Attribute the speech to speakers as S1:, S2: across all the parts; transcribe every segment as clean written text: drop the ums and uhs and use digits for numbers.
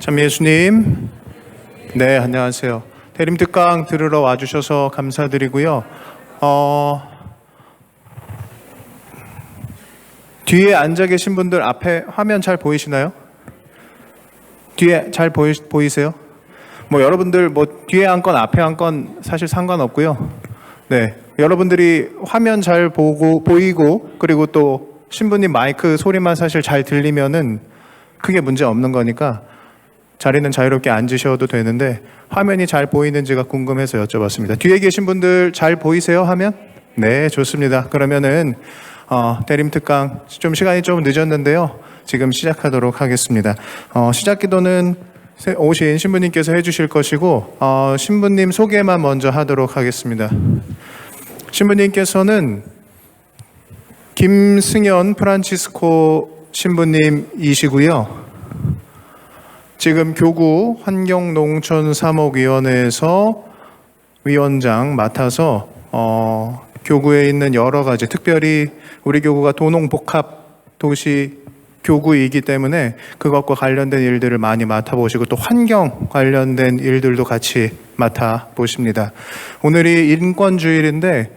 S1: 참 예수님, 네, 안녕하세요. 대림특강 들으러 와주셔서 감사드리고요. 뒤에 앉아 계신 분들 앞에 화면 잘 보이시나요? 뒤에 잘 보이세요? 여러분들 뒤에 앉건 앞에 앉건 사실 상관없고요. 네, 여러분들이 화면 잘 보이고 그리고 또 신부님 마이크 소리만 사실 잘 들리면은 크게 문제 없는 거니까 자리는 자유롭게 앉으셔도 되는데 화면이 잘 보이는지가 궁금해서 여쭤봤습니다. 뒤에 계신 분들 잘 보이세요? 화면? 네, 좋습니다. 그러면은 대림특강 좀 시간이 좀 늦었는데요. 지금 시작하도록 하겠습니다. 시작 기도는 오신 신부님께서 해주실 것이고 신부님 소개만 먼저 하도록 하겠습니다. 신부님께서는 김승현 프란치스코 신부님이시고요. 지금 교구 환경농촌사목위원회에서 위원장 맡아서 교구에 있는 여러 가지, 특별히 우리 교구가 도농복합도시 교구이기 때문에 그것과 관련된 일들을 많이 맡아보시고 또 환경 관련된 일들도 같이 맡아보십니다. 오늘이 인권주일인데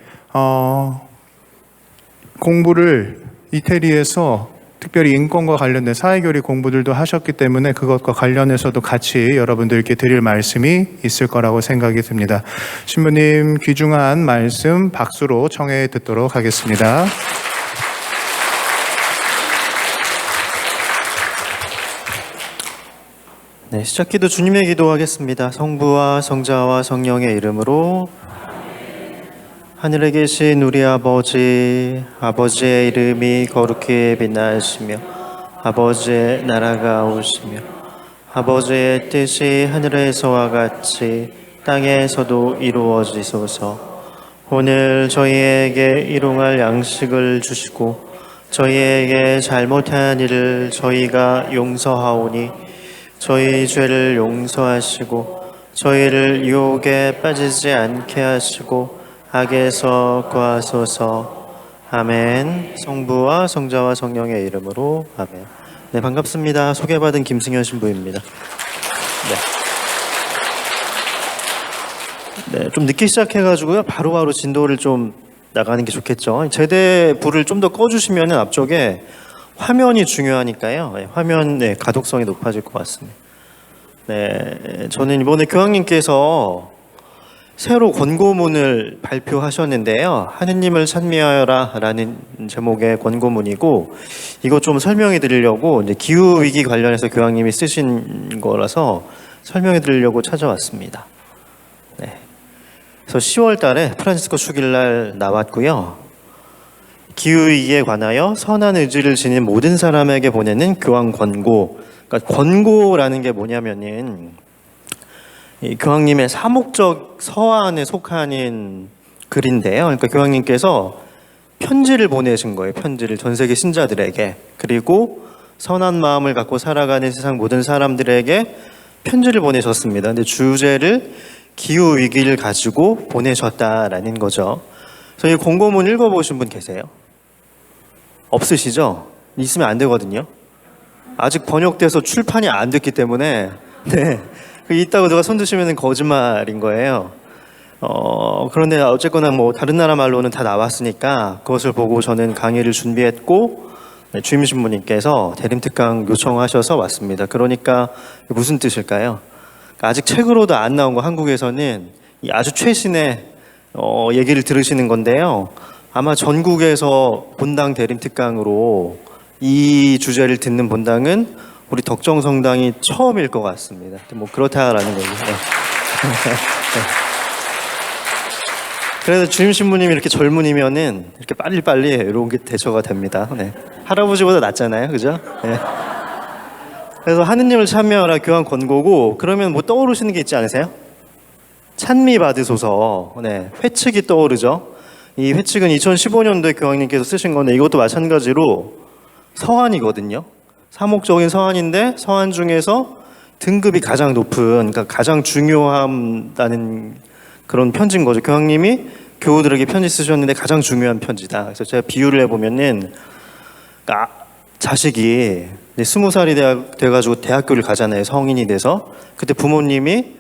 S1: 공부를 이태리에서 특별히 인권과 관련된 사회교리 공부들도 하셨기 때문에 그것과 관련해서도 같이 여러분들께 드릴 말씀이 있을 거라고 생각이 듭니다. 신부님 귀중한 말씀 박수로 청해 듣도록 하겠습니다.
S2: 네, 시작기도 주님의 기도하겠습니다. 성부와 성자와 성령의 이름으로. 하늘에 계신 우리 아버지, 아버지의 이름이 거룩히 빛나시며 아버지의 나라가 오시며 아버지의 뜻이 하늘에서와 같이 땅에서도 이루어지소서. 오늘 저희에게 일용할 양식을 주시고 저희에게 잘못한 일을 저희가 용서하오니 저희 죄를 용서하시고 저희를 유혹에 빠지지 않게 하시고 악에서 구하소서. 아멘. 성부와 성자와 성령의 이름으로 아멘. 네, 반갑습니다. 소개받은 김승현 신부입니다. 네, 좀 늦게 시작해가지고요. 바로바로 진도를 좀 나가는 게 좋겠죠. 제대 불을 좀 더 꺼주시면 앞쪽에 화면이 중요하니까요. 네, 화면 가독성이 높아질 것 같습니다. 네, 저는 이번에 교황님께서 새로 권고문을 발표하셨는데요. 하느님을 찬미하여라 라는 제목의 권고문이고, 이거 좀 설명해 드리려고 이제 기후위기 관련해서 교황님이 쓰신 거라서 설명해 드리려고 찾아왔습니다. 네. 그래서 10월 달에 프란치스코 축일날 나왔고요. 기후위기에 관하여 선한 의지를 지닌 모든 사람에게 보내는 교황 권고. 그러니까 권고라는 게 뭐냐면은 이 교황님의 사목적 서한에 속하는 글인데요. 그러니까 교황님께서 편지를 보내신 거예요. 편지를 전 세계 신자들에게. 그리고 선한 마음을 갖고 살아가는 세상 모든 사람들에게 편지를 보내셨습니다. 근데 주제를 기후 위기를 가지고 보내셨다라는 거죠. 그래서 이 공고문 읽어보신 분 계세요? 없으시죠? 있으면 안 되거든요. 아직 번역돼서 출판이 안 됐기 때문에 네. 있다고 누가 손드시면 거짓말인 거예요. 그런데 어쨌거나 다른 나라 말로는 다 나왔으니까 그것을 보고 저는 강의를 준비했고 주임 신부님께서 대림특강 요청하셔서 왔습니다. 그러니까 무슨 뜻일까요? 아직 책으로도 안 나온 거 한국에서는 아주 최신의 얘기를 들으시는 건데요. 아마 전국에서 본당 대림특강으로 이 주제를 듣는 본당은 우리 덕정 성당이 처음일 것 같습니다. 그렇다라는 거죠. 네. 그래서 주임 신부님이 이렇게 젊은이면은 이렇게 빨리빨리 이렇게 대처가 됩니다. 네. 할아버지보다 낫잖아요, 그죠? 네. 그래서 하느님을 찬미하라 교황 권고고, 그러면 떠오르시는 게 있지 않으세요? 찬미 받으소서. 네. 회칙이 떠오르죠. 이 회칙은 2015년도에 교황님께서 쓰신 건데 이것도 마찬가지로 서한이거든요. 사목적인 서한인데 서한 중에서 등급이 가장 높은, 그러니까 가장 중요하다는 그런 편지인 거죠. 교황님이 교우들에게 편지 쓰셨는데 가장 중요한 편지다. 그래서 제가 비유를 해보면은, 그러니까 자식이 근데 20살이 돼가지고 대학교를 가잖아요. 성인이 돼서. 그때 부모님이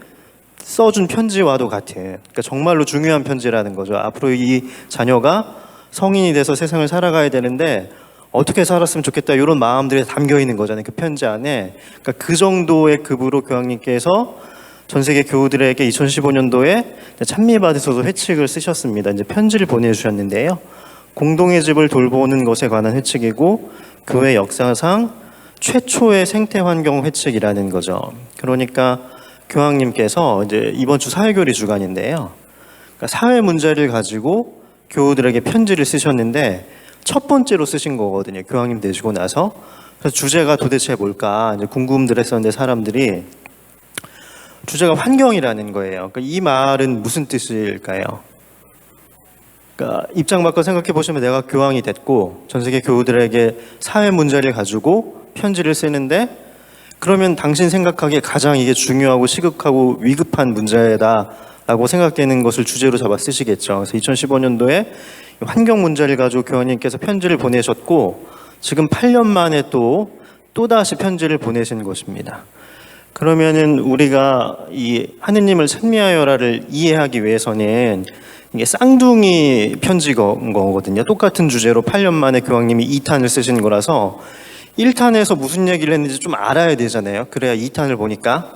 S2: 써준 편지와도 같은, 그러니까 정말로 중요한 편지라는 거죠. 앞으로 이 자녀가 성인이 돼서 세상을 살아가야 되는데 어떻게 살았으면 좋겠다 이런 마음들이 담겨 있는 거잖아요. 그 편지 안에. 그러니까 그 정도의 급으로 교황님께서 전 세계 교우들에게 2015년도에 찬미받으셔서 회칙을 쓰셨습니다. 이제 편지를 보내주셨는데요. 공동의 집을 돌보는 것에 관한 회칙이고 교회 역사상 최초의 생태 환경 회칙이라는 거죠. 그러니까 교황님께서 이제 이번 주 사회교리 주간인데요. 그러니까 사회 문제를 가지고 교우들에게 편지를 쓰셨는데 첫 번째로 쓰신 거거든요. 교황님 되시고 나서. 그래서 주제가 도대체 뭘까 이제 궁금들 했었는데 사람들이 주제가 환경이라는 거예요. 그러니까 이 말은 무슨 뜻일까요? 그러니까 입장 바꿔 생각해 보시면 내가 교황이 됐고 전 세계 교우들에게 사회 문제를 가지고 편지를 쓰는데 그러면 당신 생각하기에 가장 이게 중요하고 시급하고 위급한 문제다라고 생각되는 것을 주제로 잡아 쓰시겠죠. 그래서 2015년도에 환경 문제를 가지고 교황님께서 편지를 보내셨고 지금 8년 만에 또다시 편지를 보내신 것입니다. 그러면은 우리가 이 하느님을 찬미하여라를 이해하기 위해서는 이게 쌍둥이 편지인 거거든요. 똑같은 주제로 8년 만에 교황님이 2탄을 쓰신 거라서 1탄에서 무슨 얘기를 했는지 좀 알아야 되잖아요. 그래야 2탄을 보니까.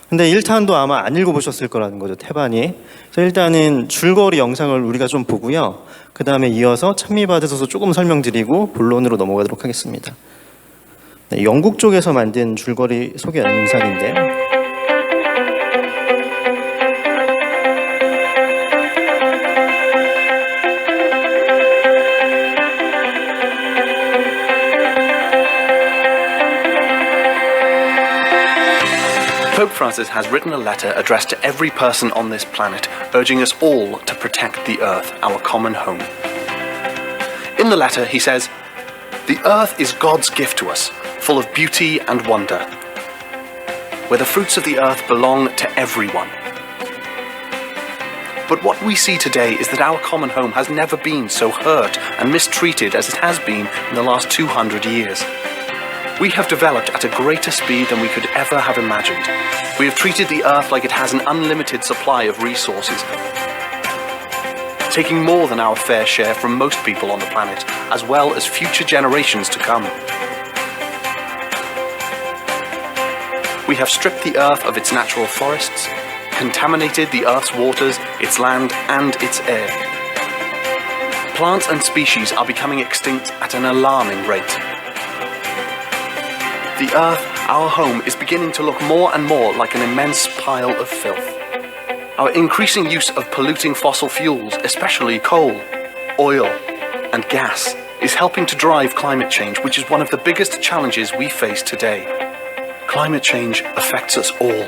S2: 근데 1탄도 아마 안 읽어보셨을 거라는 거죠. 태반이. 그래서 일단은 줄거리 영상을 우리가 좀 보고요. 그 다음에 이어서 찬미받으셔서 조금 설명드리고 본론으로 넘어가도록 하겠습니다. 네, 영국 쪽에서 만든 줄거리 소개 영상인데요.
S3: Pope Francis has written a letter addressed to every person on this planet, urging us all to protect the earth, our common home. In the letter, he says, "The earth is God's gift to us, full of beauty and wonder, where the fruits of the earth belong to everyone. But what we see today is that our common home has never been so hurt and mistreated as it has been in the last 200 years. We have developed at a greater speed than we could ever have imagined. We have treated the earth like it has an unlimited supply of resources, taking more than our fair share from most people on the planet, as well as future generations to come. We have stripped the earth of its natural forests, contaminated the earth's waters, its land, and its air. Plants and species are becoming extinct at an alarming rate. The earth, our home, is beginning to look more and more like an immense pile of filth. Our increasing use of polluting fossil fuels, especially coal, oil, and gas, is helping to drive climate change, which is one of the biggest challenges we face today. Climate change affects us all,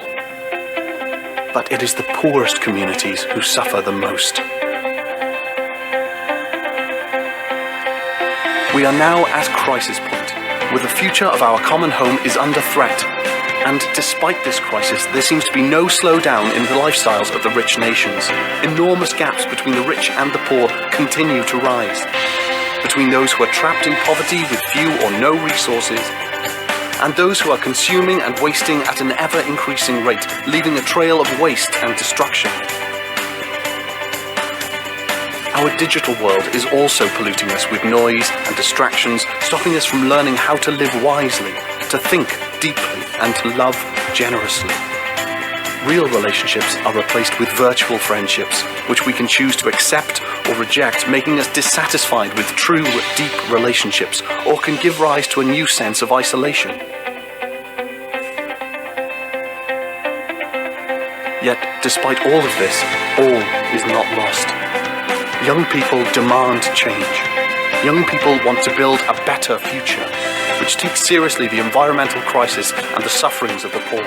S3: but it is the poorest communities who suffer the most. We are now at crisis point, where the future of our common home is under threat. And despite this crisis, there seems to be no slowdown in the lifestyles of the rich nations. Enormous gaps between the rich and the poor continue to rise. Between those who are trapped in poverty with few or no resources, and those who are consuming and wasting at an ever-increasing rate, leaving a trail of waste and destruction. Our digital world is also polluting us with noise and distractions, stopping us from learning how to live wisely, to think deeply, and to love generously. Real relationships are replaced with virtual friendships, which we can choose to accept or reject, making us dissatisfied with true, deep relationships, or can give rise to a new sense of isolation. Yet, despite all of this, all is not lost. Young people demand change. Young people want to build a better future, which takes seriously the environmental crisis and the sufferings of the poor.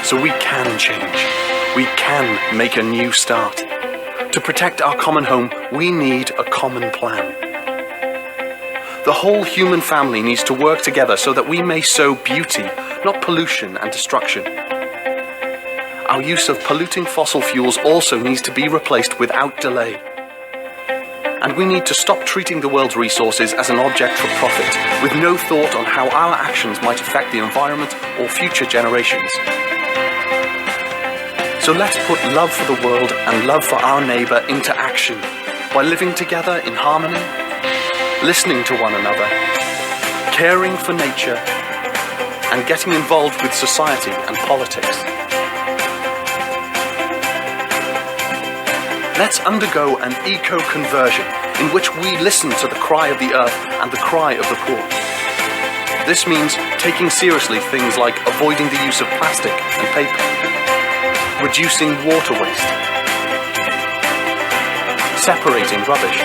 S3: So we can change. We can make a new start. To protect our common home, we need a common plan. The whole human family needs to work together so that we may sow beauty, not pollution and destruction. Our use of polluting fossil fuels also needs to be replaced without delay. And we need to stop treating the world's resources as an object for profit, with no thought on how our actions might affect the environment or future generations. So let's put love for the world and love for our neighbour into action by living together in harmony, listening to one another, caring for nature, and getting involved with society and politics. Let's undergo an eco-conversion in which we listen to the cry of the earth and the cry of the poor. This means taking seriously things like avoiding the use of plastic and paper, reducing water waste, separating rubbish,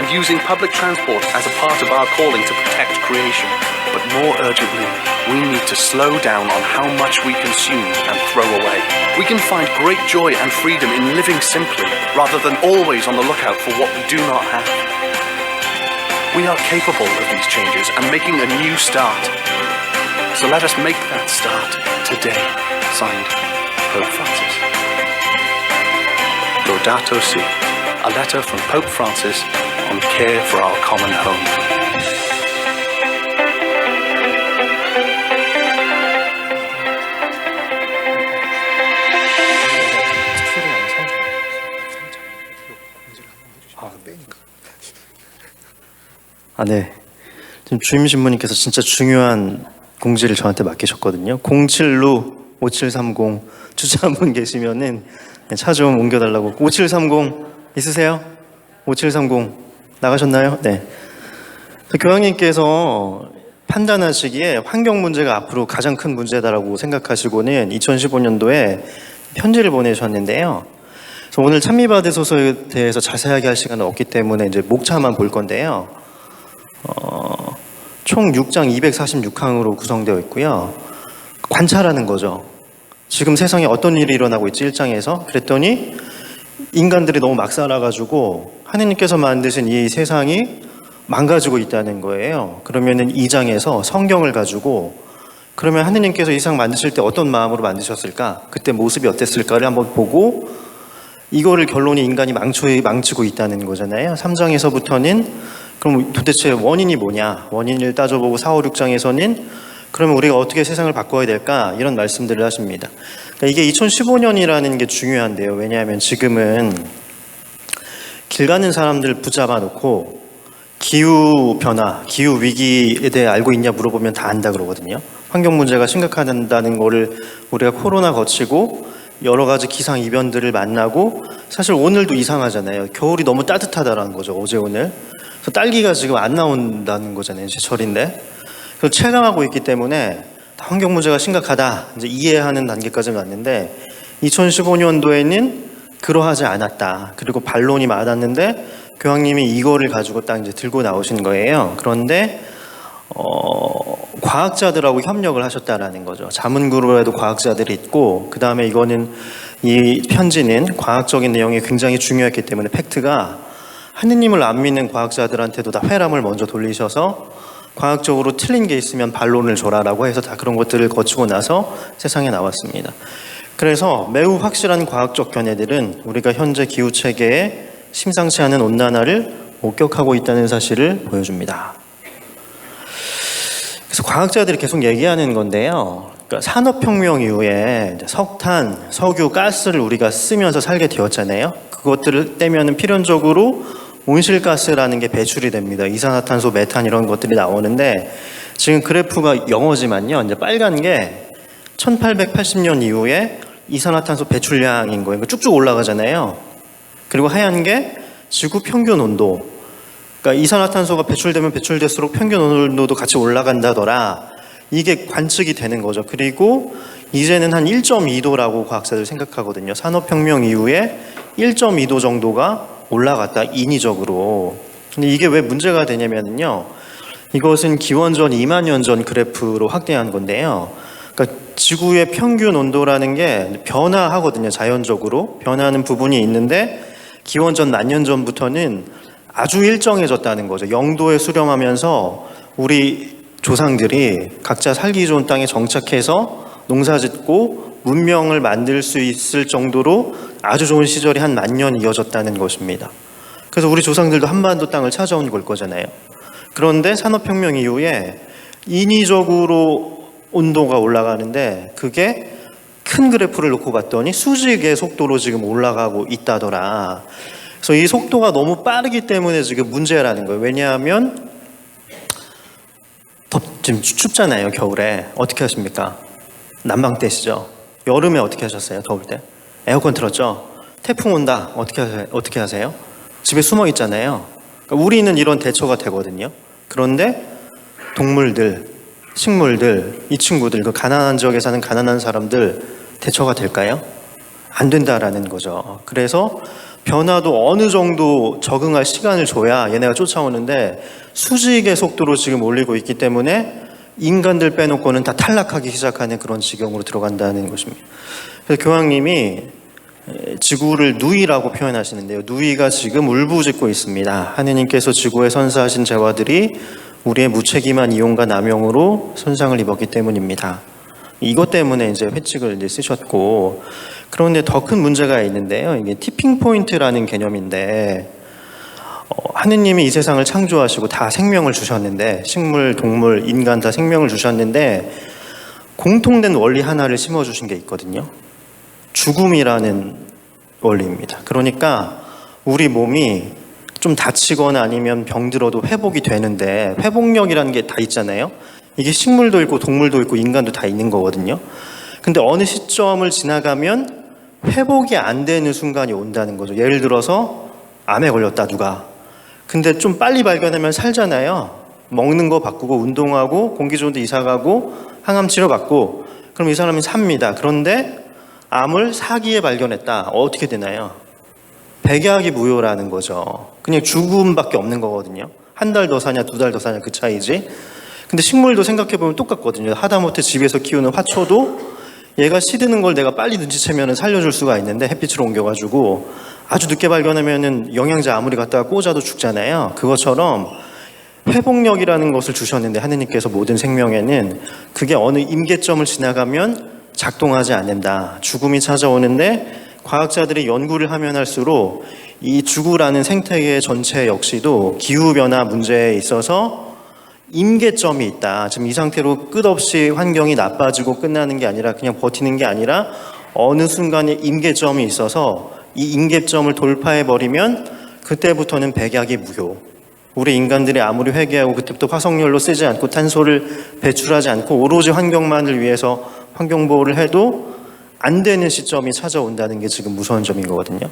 S3: and using public transport as a part of our calling to protect creation. But more urgently, we need to slow down on how much we consume and throw away. We can find great joy and freedom in living simply, rather than always on the lookout for what we do not have. We are capable of these changes and making a new start. So let us make that start today. Signed, Pope Francis. Laudato Si, a letter from Pope Francis on care for our common home.
S2: 네. 지금 주임 신부님께서 진짜 중요한 공지를 저한테 맡기셨거든요. 07루 5730 주자 한 분 계시면은 차 좀 옮겨달라고. 5730 있으세요? 5730 나가셨나요? 네. 교황님께서 판단하시기에 환경 문제가 앞으로 가장 큰 문제다라고 생각하시고는 2015년도에 편지를 보내셨는데요. 그래서 오늘 찬미바드 소서에 대해서 자세하게 할 시간은 없기 때문에 이제 목차만 볼 건데요. 총 6장 246항으로 구성되어 있고요. 관찰하는 거죠. 지금 세상에 어떤 일이 일어나고 있지 1장에서. 그랬더니 인간들이 너무 막 살아가지고 하느님께서 만드신 이 세상이 망가지고 있다는 거예요. 그러면은 2장에서 성경을 가지고 그러면 하느님께서 이 세상 만드실 때 어떤 마음으로 만드셨을까? 그때 모습이 어땠을까를 한번 보고 이거를 결론이 인간이 망치고 있다는 거잖아요. 3장에서부터는 그럼 도대체 원인이 뭐냐? 원인을 따져보고 4, 5, 6장에서는 그러면 우리가 어떻게 세상을 바꿔야 될까? 이런 말씀들을 하십니다. 그러니까 이게 2015년이라는 게 중요한데요. 왜냐하면 지금은 길 가는 사람들 붙잡아 놓고 기후 변화, 기후 위기에 대해 알고 있냐 물어보면 다 안다 그러거든요. 환경 문제가 심각하다는 거를 우리가 코로나 거치고 여러 가지 기상 이변들을 만나고 사실 오늘도 이상하잖아요. 겨울이 너무 따뜻하다라는 거죠. 어제 오늘. 그래서 딸기가 지금 안 나온다는 거잖아요. 제철인데. 그래서 체감하고 있기 때문에 환경 문제가 심각하다. 이제 이해하는 단계까지 왔는데 2015년도에는 그러하지 않았다. 그리고 반론이 많았는데 교황님이 이거를 가지고 딱 이제 들고 나오신 거예요. 그런데 과학자들하고 협력을 하셨다라는 거죠. 자문그룹에도 과학자들이 있고 그 다음에 이거는 이 편지는 과학적인 내용이 굉장히 중요했기 때문에 팩트가 하느님을 안 믿는 과학자들한테도 다 회람을 먼저 돌리셔서 과학적으로 틀린 게 있으면 반론을 줘라라고 해서 다 그런 것들을 거치고 나서 세상에 나왔습니다. 그래서 매우 확실한 과학적 견해들은 우리가 현재 기후체계에 심상치 않은 온난화를 목격하고 있다는 사실을 보여줍니다. 그래서 과학자들이 계속 얘기하는 건데요. 그러니까 산업혁명 이후에 석탄, 석유, 가스를 우리가 쓰면서 살게 되었잖아요. 그것들을 떼면은 필연적으로 온실가스라는 게 배출이 됩니다. 이산화탄소, 메탄 이런 것들이 나오는데 지금 그래프가 영어지만요. 이제 빨간 게 1880년 이후에 이산화탄소 배출량인 거예요. 쭉쭉 올라가잖아요. 그리고 하얀 게 지구 평균 온도. 그러니까 이산화탄소가 배출되면 배출될수록 평균 온도도 같이 올라간다더라. 이게 관측이 되는 거죠. 그리고 이제는 한 1.2도라고 과학자들 생각하거든요. 산업혁명 이후에 1.2도 정도가 올라갔다, 인위적으로. 근데 이게 왜 문제가 되냐면요. 이것은 기원전 2만 년 전 그래프로 확대한 건데요. 그러니까 지구의 평균 온도라는 게 변화하거든요. 자연적으로. 변하는 부분이 있는데 기원전 10,000년 전부터는 아주 일정해졌다는 거죠. 영도에 수렴하면서 우리 조상들이 각자 살기 좋은 땅에 정착해서 농사짓고 문명을 만들 수 있을 정도로 아주 좋은 시절이 한 10,000년 이어졌다는 것입니다. 그래서 우리 조상들도 한반도 땅을 찾아온 걸 거잖아요. 그런데 산업혁명 이후에 인위적으로 온도가 올라가는데 그게 큰 그래프를 놓고 봤더니 수직의 속도로 지금 올라가고 있다더라. 그래서 이 속도가 너무 빠르기 때문에 지금 문제라는 거예요. 왜냐하면 지금 춥잖아요. 겨울에 어떻게 하십니까? 난방 떼시죠. 여름에 어떻게 하셨어요? 더울 때 에어컨 틀었죠. 태풍 온다. 어떻게 하세요? 집에 숨어 있잖아요. 그러니까 우리는 이런 대처가 되거든요. 그런데 동물들, 식물들, 이 친구들, 그 가난한 지역에 사는 가난한 사람들 대처가 될까요? 안 된다라는 거죠. 그래서 변화도 어느 정도 적응할 시간을 줘야 얘네가 쫓아오는데 수직의 속도로 지금 올리고 있기 때문에 인간들 빼놓고는 다 탈락하기 시작하는 그런 지경으로 들어간다는 것입니다. 그래서 교황님이 지구를 누이라고 표현하시는데요. 누이가 지금 울부짖고 있습니다. 하느님께서 지구에 선사하신 재화들이 우리의 무책임한 이용과 남용으로 손상을 입었기 때문입니다. 이것 때문에 이제 회칙을 이제 쓰셨고, 그런데 더 큰 문제가 있는데요. 이게 티핑 포인트라는 개념인데, 하느님이 이 세상을 창조하시고 다 생명을 주셨는데, 식물, 동물, 인간 다 생명을 주셨는데 공통된 원리 하나를 심어주신 게 있거든요. 죽음이라는 원리입니다. 그러니까 우리 몸이 좀 다치거나 아니면 병들어도 회복이 되는데 회복력이라는 게 다 있잖아요. 이게 식물도 있고 동물도 있고 인간도 다 있는 거거든요. 근데 어느 시점을 지나가면 회복이 안 되는 순간이 온다는 거죠. 예를 들어서 암에 걸렸다 누가. 근데 좀 빨리 발견하면 살잖아요. 먹는 거 바꾸고 운동하고 공기 좋은 데 이사 가고 항암 치료 받고 그럼 이 사람이 삽니다. 그런데 암을 사기에 발견했다. 어떻게 되나요? 백약이 무효라는 거죠. 그냥 죽음밖에 없는 거거든요. 한 달 더 사냐, 2달 더 사냐 그 차이지. 근데 식물도 생각해보면 똑같거든요. 하다못해 집에서 키우는 화초도 얘가 시드는 걸 내가 빨리 눈치채면 살려줄 수가 있는데 햇빛으로 옮겨가지고 아주 늦게 발견하면 영양제 아무리 갖다가 꽂아도 죽잖아요. 그것처럼 회복력이라는 것을 주셨는데 하느님께서 모든 생명에는 그게 어느 임계점을 지나가면 작동하지 않는다. 죽음이 찾아오는데 과학자들이 연구를 하면 할수록 이 지구라는 생태계 전체 역시도 기후변화 문제에 있어서 임계점이 있다. 지금 이 상태로 끝없이 환경이 나빠지고 끝나는 게 아니라 그냥 버티는 게 아니라 어느 순간에 임계점이 있어서 이 임계점을 돌파해버리면 그때부터는 백약이 무효. 우리 인간들이 아무리 회개하고 그때부터 화석연료 쓰지 않고 탄소를 배출하지 않고 오로지 환경만을 위해서 환경보호를 해도 안 되는 시점이 찾아온다는 게 지금 무서운 점인 거거든요.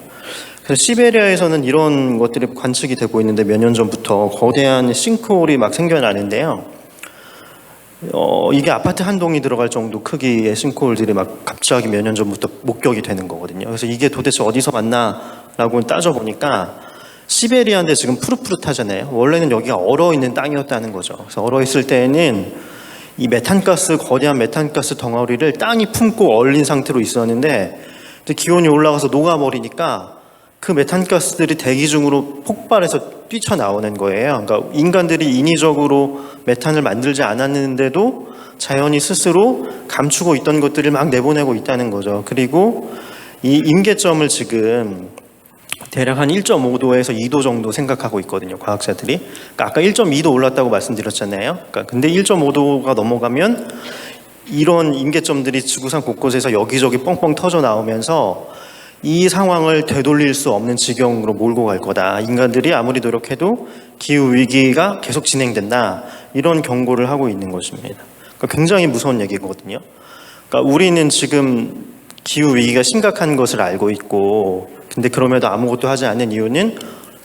S2: 그래서 시베리아에서는 이런 것들이 관측이 되고 있는데 몇 년 전부터 거대한 싱크홀이 막 생겨나는데요. 이게 아파트 한 동이 들어갈 정도 크기의 싱크홀들이 막 갑자기 몇 년 전부터 목격이 되는 거거든요. 그래서 이게 도대체 어디서 왔나라고 따져보니까 시베리아인데 지금 푸릇푸릇하잖아요. 원래는 여기가 얼어있는 땅이었다는 거죠. 그래서 얼어있을 때에는 이 메탄가스, 거대한 메탄가스 덩어리를 땅이 품고 얼린 상태로 있었는데 기온이 올라가서 녹아버리니까 그 메탄가스들이 대기 중으로 폭발해서 뛰쳐나오는 거예요. 그러니까 인간들이 인위적으로 메탄을 만들지 않았는데도 자연이 스스로 감추고 있던 것들을 막 내보내고 있다는 거죠. 그리고 이 임계점을 지금 대략 한 1.5도에서 2도 정도 생각하고 있거든요. 과학자들이. 그러니까 아까 1.2도 올랐다고 말씀드렸잖아요. 그러니까 근데 1.5도가 넘어가면 이런 임계점들이 지구상 곳곳에서 여기저기 뻥뻥 터져 나오면서 이 상황을 되돌릴 수 없는 지경으로 몰고 갈 거다. 인간들이 아무리 노력해도 기후 위기가 계속 진행된다. 이런 경고를 하고 있는 것입니다. 그러니까 굉장히 무서운 얘기거든요. 그러니까 우리는 지금 기후 위기가 심각한 것을 알고 있고 근데 그럼에도 아무것도 하지 않는 이유는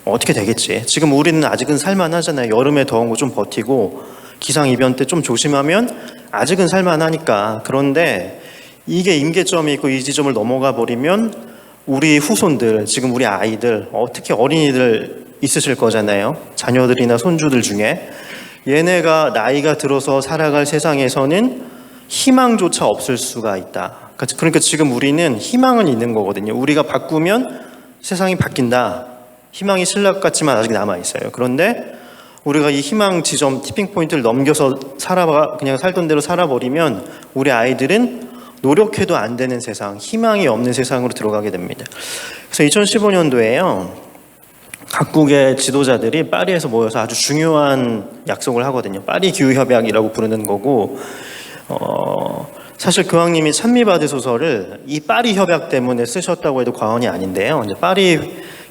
S2: 어떻게 되겠지. 지금 우리는 아직은 살만하잖아요. 여름에 더운 거 좀 버티고 기상이변 때 좀 조심하면 아직은 살만하니까. 그런데 이게 임계점이 있고 이 지점을 넘어가 버리면 우리 후손들, 지금 우리 아이들, 특히 어린이들 있으실 거잖아요. 자녀들이나 손주들 중에 얘네가 나이가 들어서 살아갈 세상에서는 희망조차 없을 수가 있다. 그러니까 지금 우리는 희망은 있는 거거든요. 우리가 바꾸면 세상이 바뀐다. 희망이 신락 같지만 아직 남아있어요. 그런데 우리가 이 희망 지점, 티핑 포인트를 넘겨서 그냥 살던 대로 살아버리면 우리 아이들은 노력해도 안 되는 세상, 희망이 없는 세상으로 들어가게 됩니다. 그래서 2015년도에요. 각국의 지도자들이 파리에서 모여서 아주 중요한 약속을 하거든요. 파리 기후협약이라고 부르는 거고, 사실 교황님이 찬미받으 소설을 이 파리 협약 때문에 쓰셨다고 해도 과언이 아닌데요. 이제 파리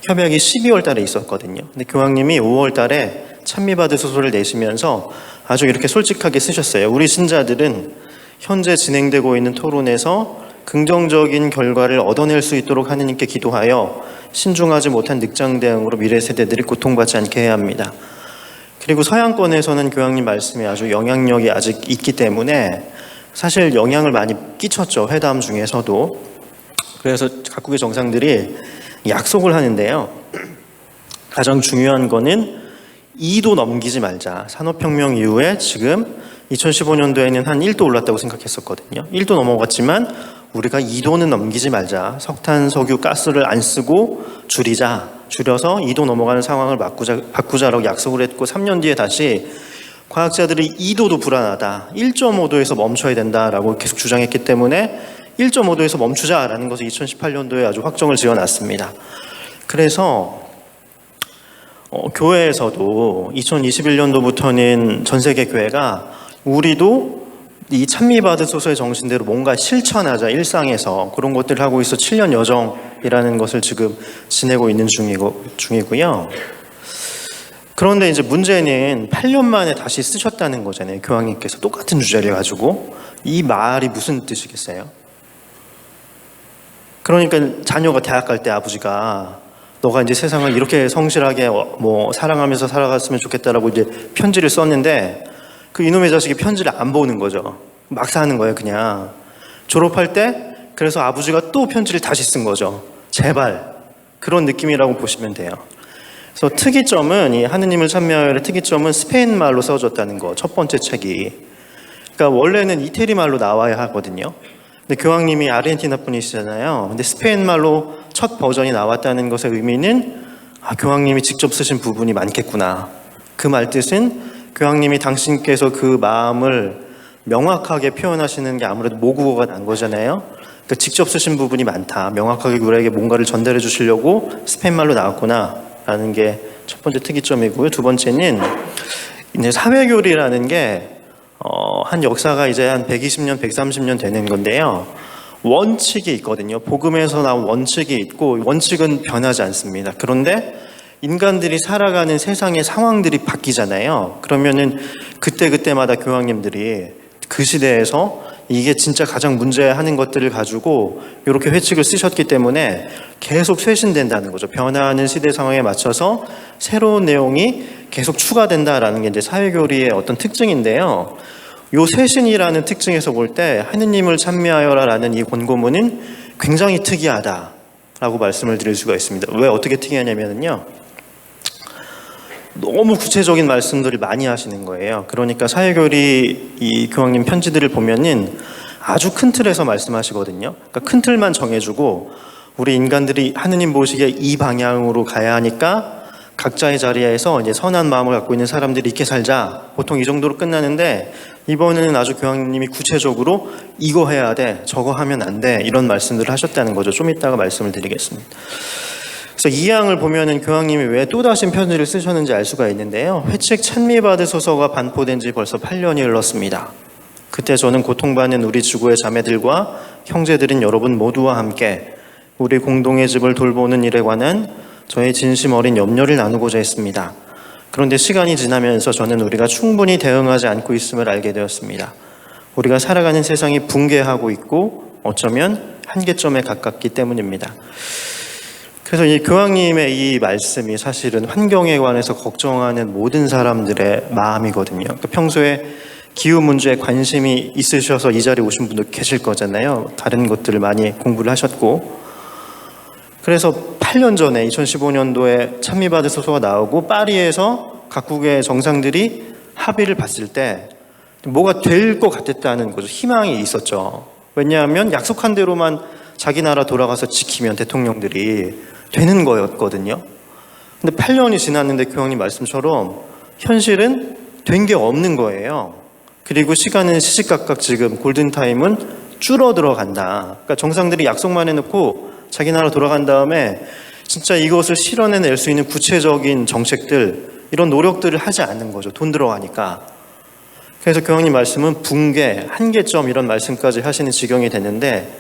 S2: 협약이 12월 달에 있었거든요. 근데 교황님이 5월 달에 찬미받으 소설을 내시면서 아주 이렇게 솔직하게 쓰셨어요. 우리 신자들은 현재 진행되고 있는 토론에서 긍정적인 결과를 얻어낼 수 있도록 하느님께 기도하여 신중하지 못한 늑장 대응으로 미래 세대들이 고통받지 않게 해야 합니다. 그리고 서양권에서는 교황님 말씀이 아주 영향력이 아직 있기 때문에 사실 영향을 많이 끼쳤죠. 회담 중에서도. 그래서 각국의 정상들이 약속을 하는데요. 가장 중요한 거는 2도 넘기지 말자. 산업혁명 이후에 지금 2015년도에는 한 1도 올랐다고 생각했었거든요. 1도 넘어갔지만 우리가 2도는 넘기지 말자. 석탄, 석유, 가스를 안 쓰고 줄여서 2도 넘어가는 상황을 바꾸자라고 약속을 했고 3년 뒤에 다시 과학자들이 2도도 불안하다. 1.5도에서 멈춰야 된다라고 계속 주장했기 때문에 1.5도에서 멈추자라는 것을 2018년도에 아주 확정을 지어놨습니다. 그래서 교회에서도 2021년도부터는 전 세계 교회가 우리도 이 찬미받은 소서의 정신대로 뭔가 실천하자 일상에서 그런 것들을 하고 있어 7년 여정이라는 것을 지금 지내고 있는 중이고요. 그런데 이제 문제는 8년 만에 다시 쓰셨다는 거잖아요. 교황님께서 똑같은 주제를 가지고. 이 말이 무슨 뜻이겠어요? 그러니까 자녀가 대학 갈 때 아버지가 너가 이제 세상을 이렇게 성실하게 사랑하면서 살아갔으면 좋겠다라고 이제 편지를 썼는데 그 이놈의 자식이 편지를 안 보는 거죠. 막 사는 거예요, 그냥. 졸업할 때 그래서 아버지가 또 편지를 다시 쓴 거죠. 제발. 그런 느낌이라고 보시면 돼요. 그래서 특이점은 이 하느님을 찬미하여의 특이점은 스페인 말로 써졌다는 거. 첫 번째 책이. 그러니까 원래는 이태리 말로 나와야 하거든요. 근데 교황님이 아르헨티나 분이시잖아요. 근데 스페인 말로 첫 버전이 나왔다는 것의 의미는 교황님이 직접 쓰신 부분이 많겠구나. 그 말 뜻은 교황님이 당신께서 그 마음을 명확하게 표현하시는 게 아무래도 모국어가 난 거잖아요. 그러니까 직접 쓰신 부분이 많다. 명확하게 우리에게 뭔가를 전달해 주시려고 스페인 말로 나왔구나. 라는 게 첫 번째 특이점이고요. 두 번째는 이제 사회교리라는 게 한 역사가 이제 한 120년, 130년 되는 건데요. 원칙이 있거든요. 복음에서 나온 원칙이 있고 원칙은 변하지 않습니다. 그런데 인간들이 살아가는 세상의 상황들이 바뀌잖아요. 그러면은 그때마다 교황님들이 그 시대에서 이게 진짜 가장 문제하는 것들을 가지고 이렇게 회칙을 쓰셨기 때문에 계속 쇄신된다는 거죠. 변화하는 시대 상황에 맞춰서 새로운 내용이 계속 추가된다라는 게 이제 사회교리의 어떤 특징인데요. 요 쇄신이라는 특징에서 볼 때 하느님을 찬미하여라라는 이 권고문은 굉장히 특이하다라고 말씀을 드릴 수가 있습니다. 왜 어떻게 특이하냐면요. 너무 구체적인 말씀들을 많이 하시는 거예요. 그러니까 사회교리 이 교황님 편지들을 보면은 아주 큰 틀에서 말씀하시거든요. 그러니까 큰 틀만 정해주고 우리 인간들이 하느님 보시기에 이 방향으로 가야 하니까 각자의 자리에서 이제 선한 마음을 갖고 있는 사람들이 이렇게 살자. 보통 이 정도로 끝나는데 이번에는 아주 교황님이 구체적으로 이거 해야 돼, 저거 하면 안 돼 이런 말씀들을 하셨다는 거죠. 좀 이따가 말씀을 드리겠습니다. 그래서 이 양을 보면은 교황님이 왜 또다시 편지를 쓰셨는지 알 수가 있는데요. 회칙 찬미받으소서가 반포된 지 벌써 8년이 흘렀습니다. 그때 저는 고통받는 우리 지구의 자매들과 형제들인 여러분 모두와 함께 우리 공동의 집을 돌보는 일에 관한 저의 진심 어린 염려를 나누고자 했습니다. 그런데 시간이 지나면서 저는 우리가 충분히 대응하지 않고 있음을 알게 되었습니다. 우리가 살아가는 세상이 붕괴하고 있고 어쩌면 한계점에 가깝기 때문입니다. 그래서 이 교황님의 이 말씀이 사실은 환경에 관해서 걱정하는 모든 사람들의 마음이거든요. 그러니까 평소에 기후 문제에 관심이 있으셔서 이 자리에 오신 분도 계실 거잖아요. 다른 것들을 많이 공부를 하셨고. 그래서 8년 전에 2015년도에 찬미받은 소서가 나오고 파리에서 각국의 정상들이 합의를 봤을 때 뭐가 될 것 같았다는 거죠. 희망이 있었죠. 왜냐하면 약속한 대로만 자기 나라 돌아가서 지키면 대통령들이 되는 거였거든요. 근데 8년이 지났는데 교황님 말씀처럼 현실은 된 게 없는 거예요. 그리고 시간은 시시각각 지금 골든타임은 줄어들어 간다. 그러니까 정상들이 약속만 해놓고 자기 나라 돌아간 다음에 진짜 이것을 실현해낼 수 있는 구체적인 정책들, 이런 노력들을 하지 않는 거죠. 돈 들어가니까. 그래서 교황님 말씀은 붕괴, 한계점 이런 말씀까지 하시는 지경이 됐는데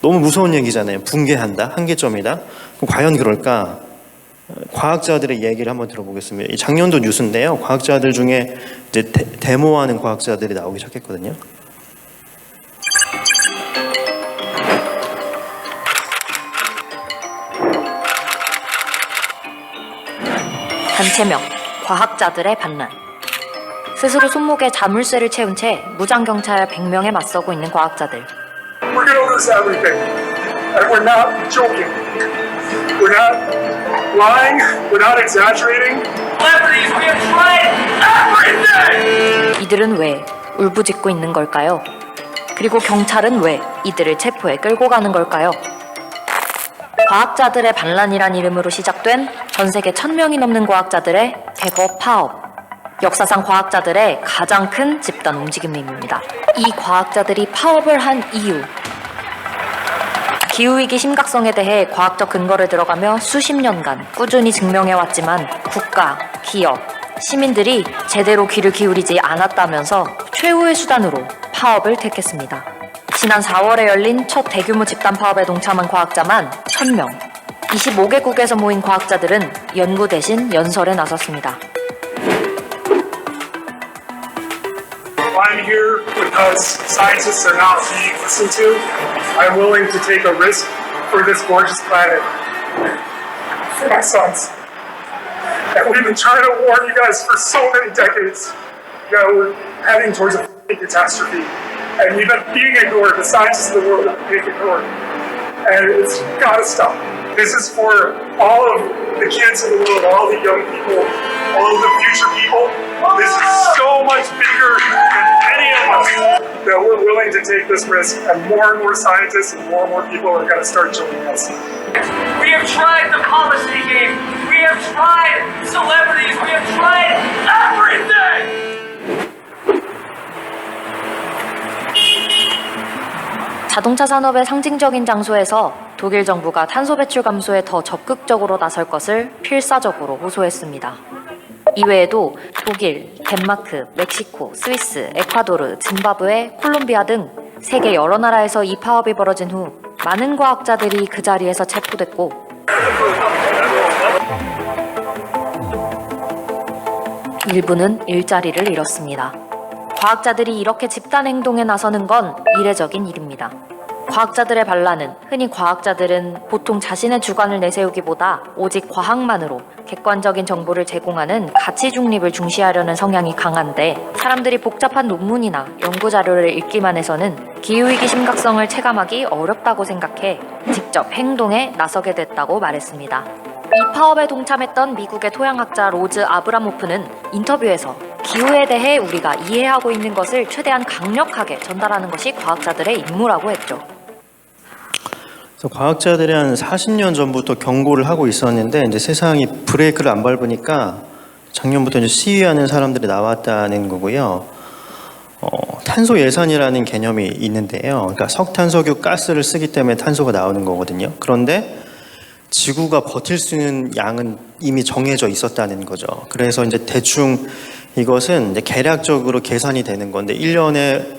S2: 너무 무서운 얘기잖아요. 붕괴한다, 한계점이다. 그럼 과연 그럴까? 과학자들의 얘기를 한번 들어보겠습니다. 이 작년도 뉴스인데요. 과학자들 중에 이제 데모하는 과학자들이 나오기 시작했거든요.
S4: 단체명, 과학자들의 반란. 스스로 손목에 자물쇠를 채운 채 무장경찰 100명에 맞서고 있는 과학자들.
S5: We're gonna lose everything. And we're not joking. We're not lying. We're not exaggerating. Celebrities, we have tried everything!
S4: 이들은 왜 울부짖고 있는 걸까요? 그리고 경찰은 왜 이들을 체포해 끌고 가는 걸까요? 과학자들의 반란이란 이름으로 시작된 전 세계 1000명이 넘는 과학자들의 대거 파업. 역사상 과학자들의 가장 큰 집단 움직임입니다. 이 과학자들이 파업을 한 이유. 기후위기 심각성에 대해 과학적 근거를 들어가며 수십 년간 꾸준히 증명해왔지만 국가, 기업, 시민들이 제대로 귀를 기울이지 않았다면서 최후의 수단으로 파업을 택했습니다. 지난 4월에 열린 첫 대규모 집단 파업에 동참한 과학자만 1000명. 25개국에서 모인 과학자들은 연구 대신 연설에 나섰습니다.
S5: I'm here because scientists are not being listened to. I'm willing to take a risk for this gorgeous planet. For my sons. And we've been trying to warn you guys for so many decades that we're heading towards a catastrophe. And we've been being ignored. The scientists of the world have been being ignored. And it's gotta stop. This is for all of the kids in the world, all the young people, all of the future people. This is so much bigger than any of us that we're willing to take this risk, and more scientists and more people are going to start joining us.
S6: We have tried the policy game. We have tried celebrities. We have tried everything.
S4: 자동차 산업의 상징적인 장소에서 독일 정부가 탄소 배출 감소에 더 적극적으로 나설 것을 필사적으로 호소했습니다. 이외에도 독일, 덴마크, 멕시코, 스위스, 에콰도르, 짐바브웨, 콜롬비아 등 세계 여러 나라에서 이 파업이 벌어진 후 많은 과학자들이 그 자리에서 체포됐고 일부는 일자리를 잃었습니다. 과학자들이 이렇게 집단 행동에 나서는 건 이례적인 일입니다. 과학자들의 반란은 흔히 과학자들은 보통 자신의 주관을 내세우기보다 오직 과학만으로 객관적인 정보를 제공하는 가치 중립을 중시하려는 성향이 강한데 사람들이 복잡한 논문이나 연구자료를 읽기만 해서는 기후위기 심각성을 체감하기 어렵다고 생각해 직접 행동에 나서게 됐다고 말했습니다. 이 파업에 동참했던 미국의 토양학자 로즈 아브라모프는 인터뷰에서 기후에 대해 우리가 이해하고 있는 것을 최대한 강력하게 전달하는 것이 과학자들의 임무라고 했죠.
S2: 그래서 과학자들이 한 40년 전부터 경고를 하고 있었는데 이제 세상이 브레이크를 안 밟으니까 작년부터 이제 시위하는 사람들이 나왔다는 거고요. 탄소 예산이라는 개념이 있는데요. 그러니까 석탄석유 가스를 쓰기 때문에 탄소가 나오는 거거든요. 그런데 지구가 버틸 수 있는 양은 이미 정해져 있었다는 거죠. 그래서 이제 대충 이것은 이제 계략적으로 계산이 되는 건데 1년에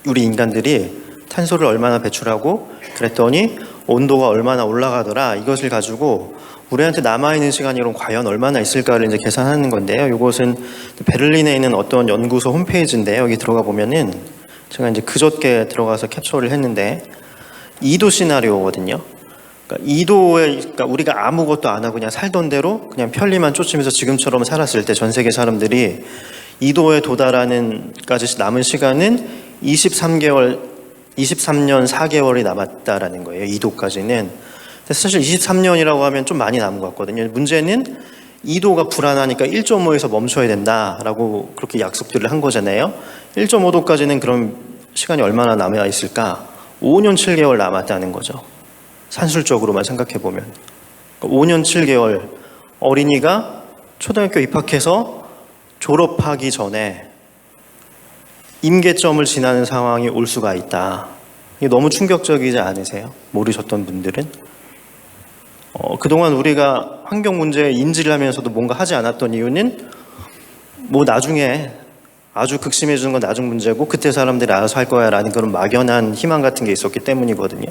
S2: 우리 인간들이 탄소를 얼마나 배출하고 그랬더니 온도가 얼마나 올라가더라. 이것을 가지고 우리한테 남아있는 시간이 그럼 과연 얼마나 있을까를 이제 계산하는 건데요. 이것은 베를린에 있는 어떤 연구소 홈페이지인데요. 여기 들어가 보면은 제가 이제 그저께 들어가서 캡처를 했는데 2도 시나리오거든요. 그러니까 2도에 그러니까 우리가 아무것도 안 하고 그냥 살던 대로 그냥 편리만 쫓으면서 지금처럼 살았을 때 전 세계 사람들이 2도에 도달하는까지 남은 시간은 23년 4개월이 남았다라는 거예요. 2도까지는. 사실 23년이라고 하면 좀 많이 남은 것 같거든요. 문제는 2도가 불안하니까 1.5에서 멈춰야 된다라고 그렇게 약속들을 한 거잖아요. 1.5도까지는 그럼 시간이 얼마나 남아 있을까? 5년 7개월 남았다는 거죠. 산술적으로만 생각해 보면 5년 7개월 어린이가 초등학교 입학해서 졸업하기 전에 임계점을 지나는 상황이 올 수가 있다. 이게 너무 충격적이지 않으세요? 모르셨던 분들은? 그동안 우리가 환경 문제에 인지를 하면서도 뭔가 하지 않았던 이유는 뭐 나중에 아주 극심해지는 건 나중 문제고 그때 사람들이 알아서 할 거야 라는 그런 막연한 희망 같은 게 있었기 때문이거든요.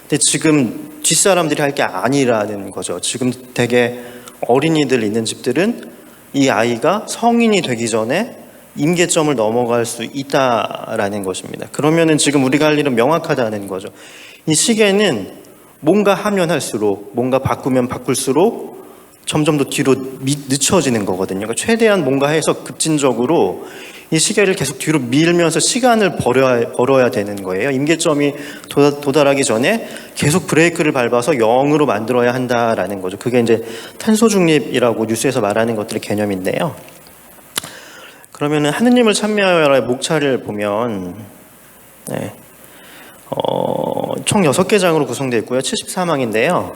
S2: 근데 지금 뒷사람들이 할 게 아니라는 거죠. 지금 되게 어린이들 있는 집들은 이 아이가 성인이 되기 전에 임계점을 넘어갈 수 있다라는 것입니다. 그러면은 지금 우리가 할 일은 명확하다는 거죠. 이 시계는 뭔가 하면 할수록, 뭔가 바꾸면 바꿀수록 점점 더 뒤로 늦춰지는 거거든요. 그러니까 최대한 뭔가 해서 급진적으로 이 시계를 계속 뒤로 밀면서 시간을 벌어야 되는 거예요. 임계점이 도달하기 전에 계속 브레이크를 밟아서 0으로 만들어야 한다라는 거죠. 그게 이제 탄소 중립이라고 뉴스에서 말하는 것들의 개념인데요. 그러면은 하느님을 찬미하여라의 목차를 보면 총 6개 장으로 구성되어 있고요. 74망인데요.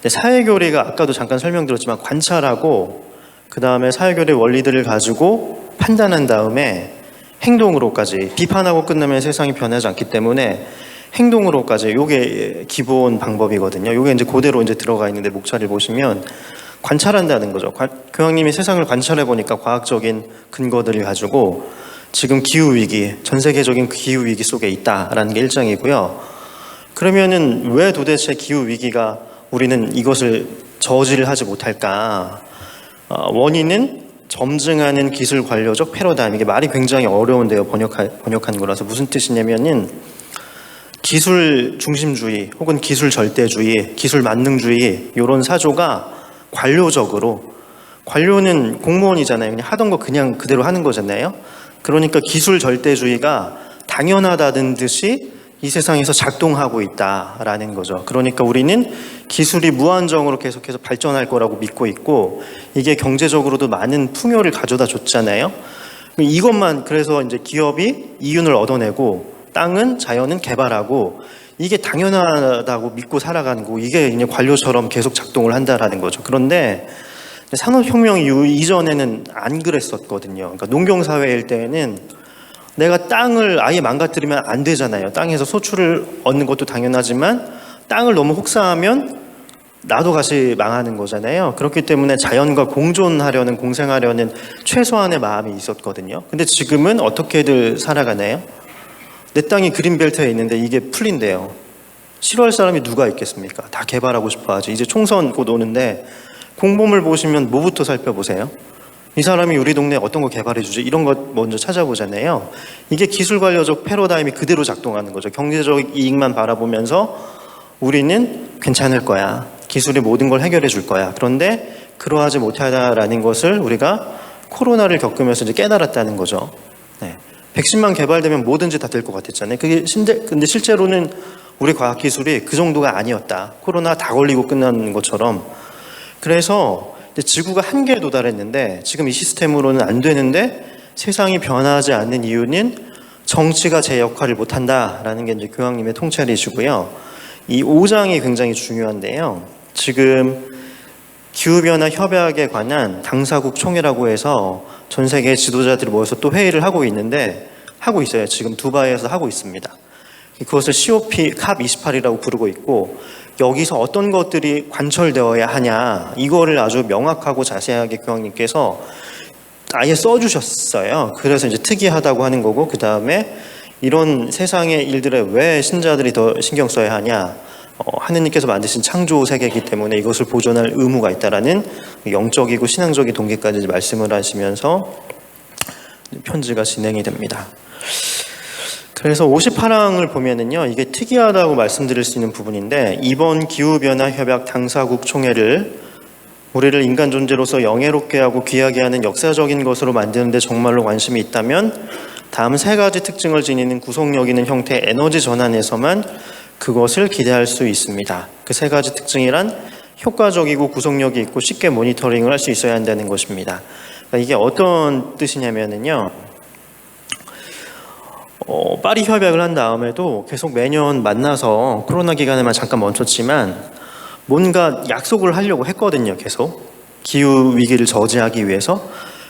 S2: 사회교리가 아까도 잠깐 설명드렸지만 관찰하고 그 다음에 사회교리의 원리들을 가지고 판단한 다음에 행동으로까지, 비판하고 끝나면 세상이 변하지 않기 때문에 행동으로까지, 요게 기본 방법이거든요. 요게 이제 그대로 이제 들어가 있는데 목차를 보시면 관찰한다는 거죠. 교황님이 세상을 관찰해 보니까 과학적인 근거들을 가지고 지금 기후위기, 전 세계적인 기후위기 속에 있다라는 게 1장이고요. 그러면은 왜 도대체 기후위기가 우리는 이것을 저지를 하지 못할까? 원인은 점증하는 기술 관료적 패러다임. 이게 말이 굉장히 어려운데요. 번역한 거라서 무슨 뜻이냐면은 기술 중심주의 혹은 기술 절대주의, 기술 만능주의 이런 사조가 관료적으로, 관료는 공무원이잖아요. 그냥 하던 거 그냥 그대로 하는 거잖아요. 그러니까 기술 절대주의가 당연하다는 듯이 이 세상에서 작동하고 있다라는 거죠. 그러니까 우리는 기술이 무한정으로 계속해서 발전할 거라고 믿고 있고 이게 경제적으로도 많은 풍요를 가져다 줬잖아요. 이것만, 그래서 이제 기업이 이윤을 얻어내고 땅은, 자연은 개발하고 이게 당연하다고 믿고 살아가는 거고 이게 그냥 관료처럼 계속 작동을 한다라는 거죠. 그런데 산업혁명 이전에는 안 그랬었거든요. 그러니까 농경사회일 때에는 내가 땅을 아예 망가뜨리면 안 되잖아요. 땅에서 소출을 얻는 것도 당연하지만 땅을 너무 혹사하면 나도 같이 망하는 거잖아요. 그렇기 때문에 자연과 공존하려는, 공생하려는 최소한의 마음이 있었거든요. 근데 지금은 어떻게들 살아가나요? 내 땅이 그린벨트에 있는데 이게 풀린대요. 싫어할 사람이 누가 있겠습니까? 다 개발하고 싶어 하지. 이제 총선 곧 오는데 공보물 보시면 뭐부터 살펴보세요? 이 사람이 우리 동네에 어떤 거 개발해주지? 이런 것 먼저 찾아보잖아요. 이게 기술관료적 패러다임이 그대로 작동하는 거죠. 경제적 이익만 바라보면서 우리는 괜찮을 거야. 기술이 모든 걸 해결해 줄 거야. 그런데 그러하지 못하다라는 것을 우리가 코로나를 겪으면서 이제 깨달았다는 거죠. 네. 백신만 개발되면 뭐든지 다 될 것 같았잖아요. 근데 실제로는 우리 과학기술이 그 정도가 아니었다. 코로나 다 걸리고 끝나는 것처럼. 그래서 지구가 한계에 도달했는데 지금 이 시스템으로는 안 되는데 세상이 변하지 않는 이유는 정치가 제 역할을 못한다라는 게 이제 교황님의 통찰이시고요. 이 5장이 굉장히 중요한데요. 지금 기후변화 협약에 관한 당사국 총회라고 해서 전 세계 지도자들이 모여서 또 회의를 하고 있어요. 지금 두바이에서 하고 있습니다. 그것을 COP COP28이라고 부르고 있고 여기서 어떤 것들이 관철되어야 하냐 이거를 아주 명확하고 자세하게 교황님께서 아예 써주셨어요. 그래서 이제 특이하다고 하는 거고 그 다음에 이런 세상의 일들에 왜 신자들이 더 신경 써야 하냐 하느님께서 만드신 창조 세계이기 때문에 이것을 보존할 의무가 있다라는 영적이고 신앙적인 동기까지 말씀을 하시면서 편지가 진행이 됩니다. 그래서 58항을 보면은요, 이게 특이하다고 말씀드릴 수 있는 부분인데, 이번 기후변화협약 당사국 총회를 우리를 인간 존재로서 영예롭게 하고 귀하게 하는 역사적인 것으로 만드는데 정말로 관심이 있다면, 다음 3가지 특징을 지니는 구속력 있는 형태의 에너지 전환에서만 그것을 기대할 수 있습니다. 그 3가지 특징이란 효과적이고 구속력이 있고 쉽게 모니터링을 할 수 있어야 한다는 것입니다. 그러니까 이게 어떤 뜻이냐면은요, 파리 협약을 한 다음에도 계속 매년 만나서 코로나 기간에만 잠깐 멈췄지만 뭔가 약속을 하려고 했거든요. 계속 기후 위기를 저지하기 위해서.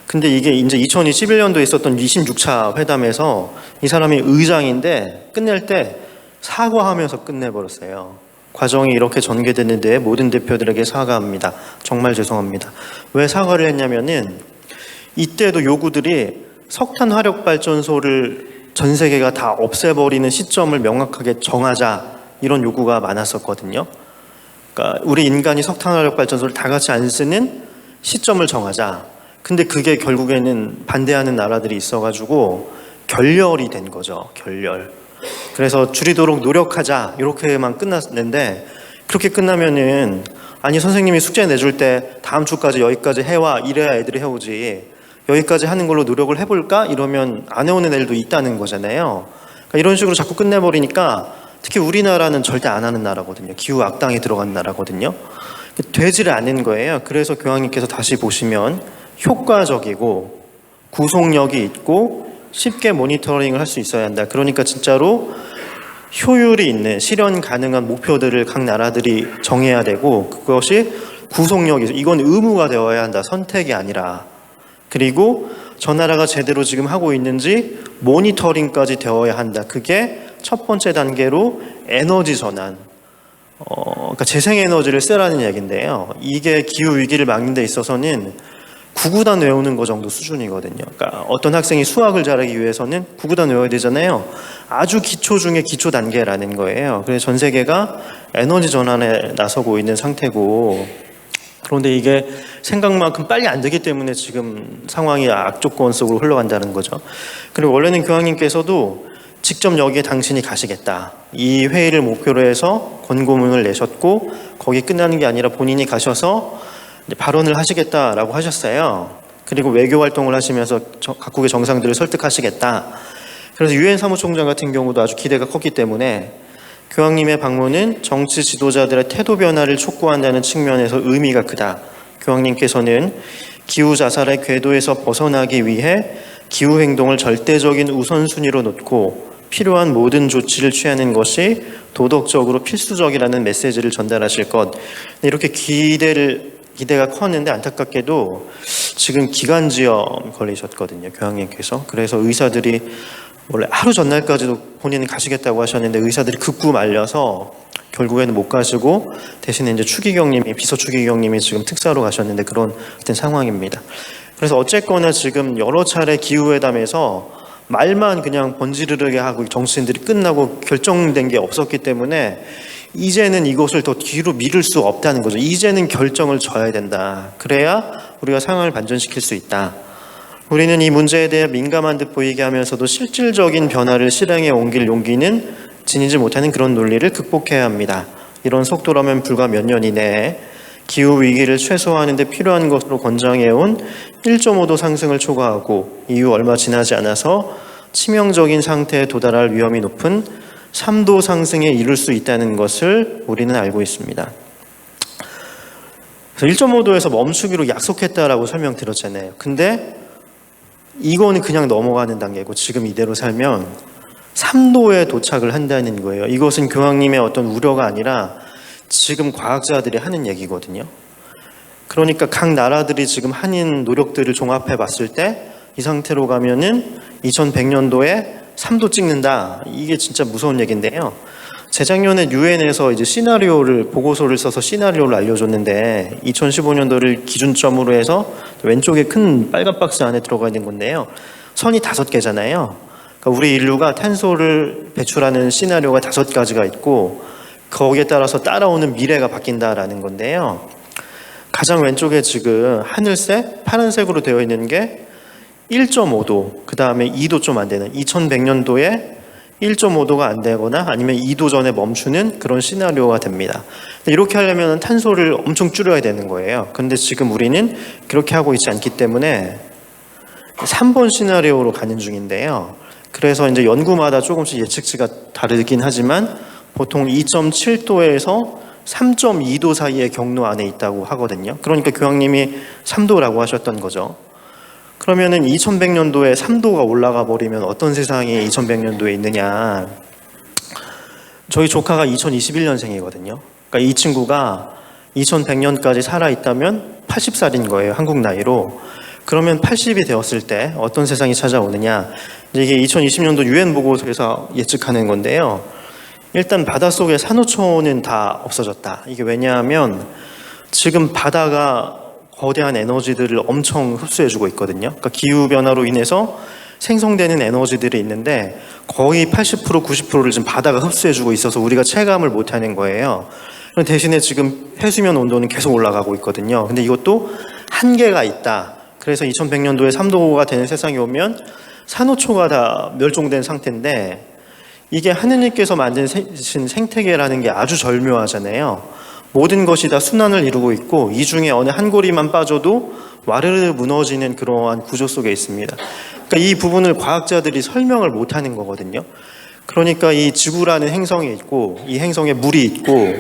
S2: 근데 이게 이제 2021년도에 있었던 26차 회담에서 이 사람이 의장인데 끝낼 때 사과하면서 끝내버렸어요. 과정이 이렇게 전개됐는데 모든 대표들에게 사과합니다. 정말 죄송합니다. 왜 사과를 했냐면은 이때도 요구들이 석탄 화력 발전소를 전 세계가 다 없애버리는 시점을 명확하게 정하자, 이런 요구가 많았었거든요. 그러니까 우리 인간이 석탄 화력 발전소를 다 같이 안 쓰는 시점을 정하자. 근데 그게 결국에는 반대하는 나라들이 있어가지고 결렬이 된 거죠. 결렬. 그래서 줄이도록 노력하자, 이렇게만 끝났는데, 그렇게 끝나면은 아니 선생님이 숙제 내줄 때 다음 주까지 여기까지 해와, 이래야 애들이 해오지, 여기까지 하는 걸로 노력을 해볼까? 이러면 안 해오는 애들도 있다는 거잖아요. 그러니까 이런 식으로 자꾸 끝내버리니까, 특히 우리나라는 절대 안 하는 나라거든요. 기후 악당에 들어간 나라거든요. 되지를 않는 거예요. 그래서 교황님께서 다시 보시면 효과적이고 구속력이 있고 쉽게 모니터링을 할 수 있어야 한다. 그러니까 진짜로 효율이 있는 실현 가능한 목표들을 각 나라들이 정해야 되고, 그것이 구속력이, 이건 의무가 되어야 한다. 선택이 아니라. 그리고 저 나라가 제대로 지금 하고 있는지 모니터링까지 되어야 한다. 그게 첫 번째 단계로 에너지 전환, 그러니까 재생에너지를 쓰라는 얘기인데요. 이게 기후 위기를 막는 데 있어서는 구구단 외우는 거 정도 수준이거든요. 그러니까 어떤 학생이 수학을 잘하기 위해서는 구구단 외워야 되잖아요. 아주 기초 중에 기초 단계라는 거예요. 그래서 전 세계가 에너지 전환에 나서고 있는 상태고, 그런데 이게 생각만큼 빨리 안 되기 때문에 지금 상황이 악조건 속으로 흘러간다는 거죠. 그리고 원래는 교황님께서도 직접 여기에 당신이 가시겠다, 이 회의를 목표로 해서 권고문을 내셨고, 거기 끝나는 게 아니라 본인이 가셔서 발언을 하시겠다라고 하셨어요. 그리고 외교 활동을 하시면서 각국의 정상들을 설득하시겠다. 그래서 유엔 사무총장 같은 경우도 아주 기대가 컸기 때문에 교황님의 방문은 정치 지도자들의 태도 변화를 촉구한다는 측면에서 의미가 크다. 교황님께서는 기후 자살의 궤도에서 벗어나기 위해 기후 행동을 절대적인 우선순위로 놓고 필요한 모든 조치를 취하는 것이 도덕적으로 필수적이라는 메시지를 전달하실 것. 이렇게 기대가 컸는데 안타깝게도 지금 기관지염 걸리셨거든요, 교황님께서. 그래서 의사들이 원래 하루 전날까지도 본인은 가시겠다고 하셨는데 의사들이 극구 말려서 결국에는 못 가시고, 대신에 이제 비서 추기경님이 지금 특사로 가셨는데 그런 어떤 상황입니다. 그래서 어쨌거나 지금 여러 차례 기후회담에서 말만 그냥 번지르르게 하고 정치인들이 끝나고 결정된 게 없었기 때문에 이제는 이것을 더 뒤로 미룰 수 없다는 거죠. 이제는 결정을 져야 된다. 그래야 우리가 상황을 반전시킬 수 있다. 우리는 이 문제에 대해 민감한 듯 보이게 하면서도 실질적인 변화를 실행에 옮길 용기는 지니지 못하는 그런 논리를 극복해야 합니다. 이런 속도라면 불과 몇 년 이내에 기후 위기를 최소화하는 데 필요한 것으로 권장해온 1.5도 상승을 초과하고 이후 얼마 지나지 않아서 치명적인 상태에 도달할 위험이 높은 3도 상승에 이를 수 있다는 것을 우리는 알고 있습니다. 그래서 1.5도에서 멈추기로 약속했다라고 설명드렸잖아요. 근데 이거는 그냥 넘어가는 단계고, 지금 이대로 살면 3도에 도착을 한다는 거예요. 이것은 교황님의 어떤 우려가 아니라 지금 과학자들이 하는 얘기거든요. 그러니까 각 나라들이 지금 하는 노력들을 종합해 봤을 때 이 상태로 가면은 2100년도에 3도 찍는다. 이게 진짜 무서운 얘기인데요. 재작년에 유엔에서 이제 보고서를 써서 시나리오를 알려줬는데 2015년도를 기준점으로 해서 왼쪽에 큰 빨간 박스 안에 들어가 있는 건데요. 선이 5개잖아요. 그러니까 우리 인류가 탄소를 배출하는 시나리오가 5가지가 있고 거기에 따라서 따라오는 미래가 바뀐다라는 건데요. 가장 왼쪽에 지금 하늘색 파란색으로 되어 있는 게 1.5도, 그 다음에 2도 좀 안 되는 2100년도에 1.5도가 안 되거나 아니면 2도 전에 멈추는 그런 시나리오가 됩니다. 이렇게 하려면 탄소를 엄청 줄여야 되는 거예요. 근데 지금 우리는 그렇게 하고 있지 않기 때문에 3번 시나리오로 가는 중인데요. 그래서 이제 연구마다 조금씩 예측치가 다르긴 하지만 보통 2.7도에서 3.2도 사이의 경로 안에 있다고 하거든요. 그러니까 교황님이 3도라고 하셨던 거죠. 그러면은 2100년도에 3도가 올라가 버리면 어떤 세상이 2100년도에 있느냐. 저희 조카가 2021년생이거든요. 그러니까 이 친구가 2100년까지 살아있다면 80살인 거예요, 한국 나이로. 그러면 80이 되었을 때 어떤 세상이 찾아오느냐. 이게 2020년도 유엔 보고서에서 예측하는 건데요. 일단 바닷속의 산호초는 다 없어졌다. 이게 왜냐하면 지금 바다가 거대한 에너지들을 엄청 흡수해주고 있거든요. 그러니까 기후변화로 인해서 생성되는 에너지들이 있는데 거의 80% 90%를 지금 바다가 흡수해주고 있어서 우리가 체감을 못하는 거예요. 대신에 지금 해수면 온도는 계속 올라가고 있거든요. 근데 이것도 한계가 있다. 그래서 2100년도에 3도가 되는 세상이 오면 산호초가 다 멸종된 상태인데 이게 하느님께서 만드신 생태계라는 게 아주 절묘하잖아요. 모든 것이 다 순환을 이루고 있고 이 중에 어느 한 고리만 빠져도 와르르 무너지는 그러한 구조 속에 있습니다. 그러니까 이 부분을 과학자들이 설명을 못하는 거거든요. 그러니까 이 지구라는 행성이 있고 이 행성에 물이 있고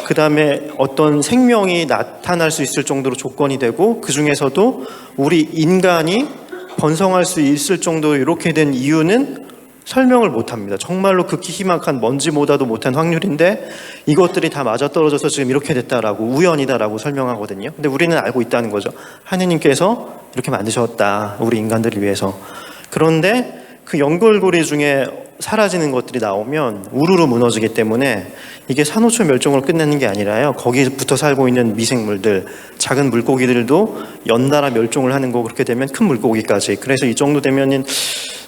S2: 그 다음에 어떤 생명이 나타날 수 있을 정도로 조건이 되고 그 중에서도 우리 인간이 번성할 수 있을 정도로 이렇게 된 이유는 설명을 못합니다. 정말로 극히 희망한 먼지보다도 못한 확률인데 이것들이 다 맞아떨어져서 지금 이렇게 됐다라고 우연이다라고 설명하거든요. 근데 우리는 알고 있다는 거죠. 하느님께서 이렇게 만드셨다. 우리 인간들을 위해서. 그런데 그 연결고리 중에 사라지는 것들이 나오면 우르르 무너지기 때문에 이게 산호초 멸종으로 끝내는 게 아니라요. 거기부터 살고 있는 미생물들, 작은 물고기들도 연달아 멸종을 하는 거 그렇게 되면 큰 물고기까지. 그래서 이 정도 되면은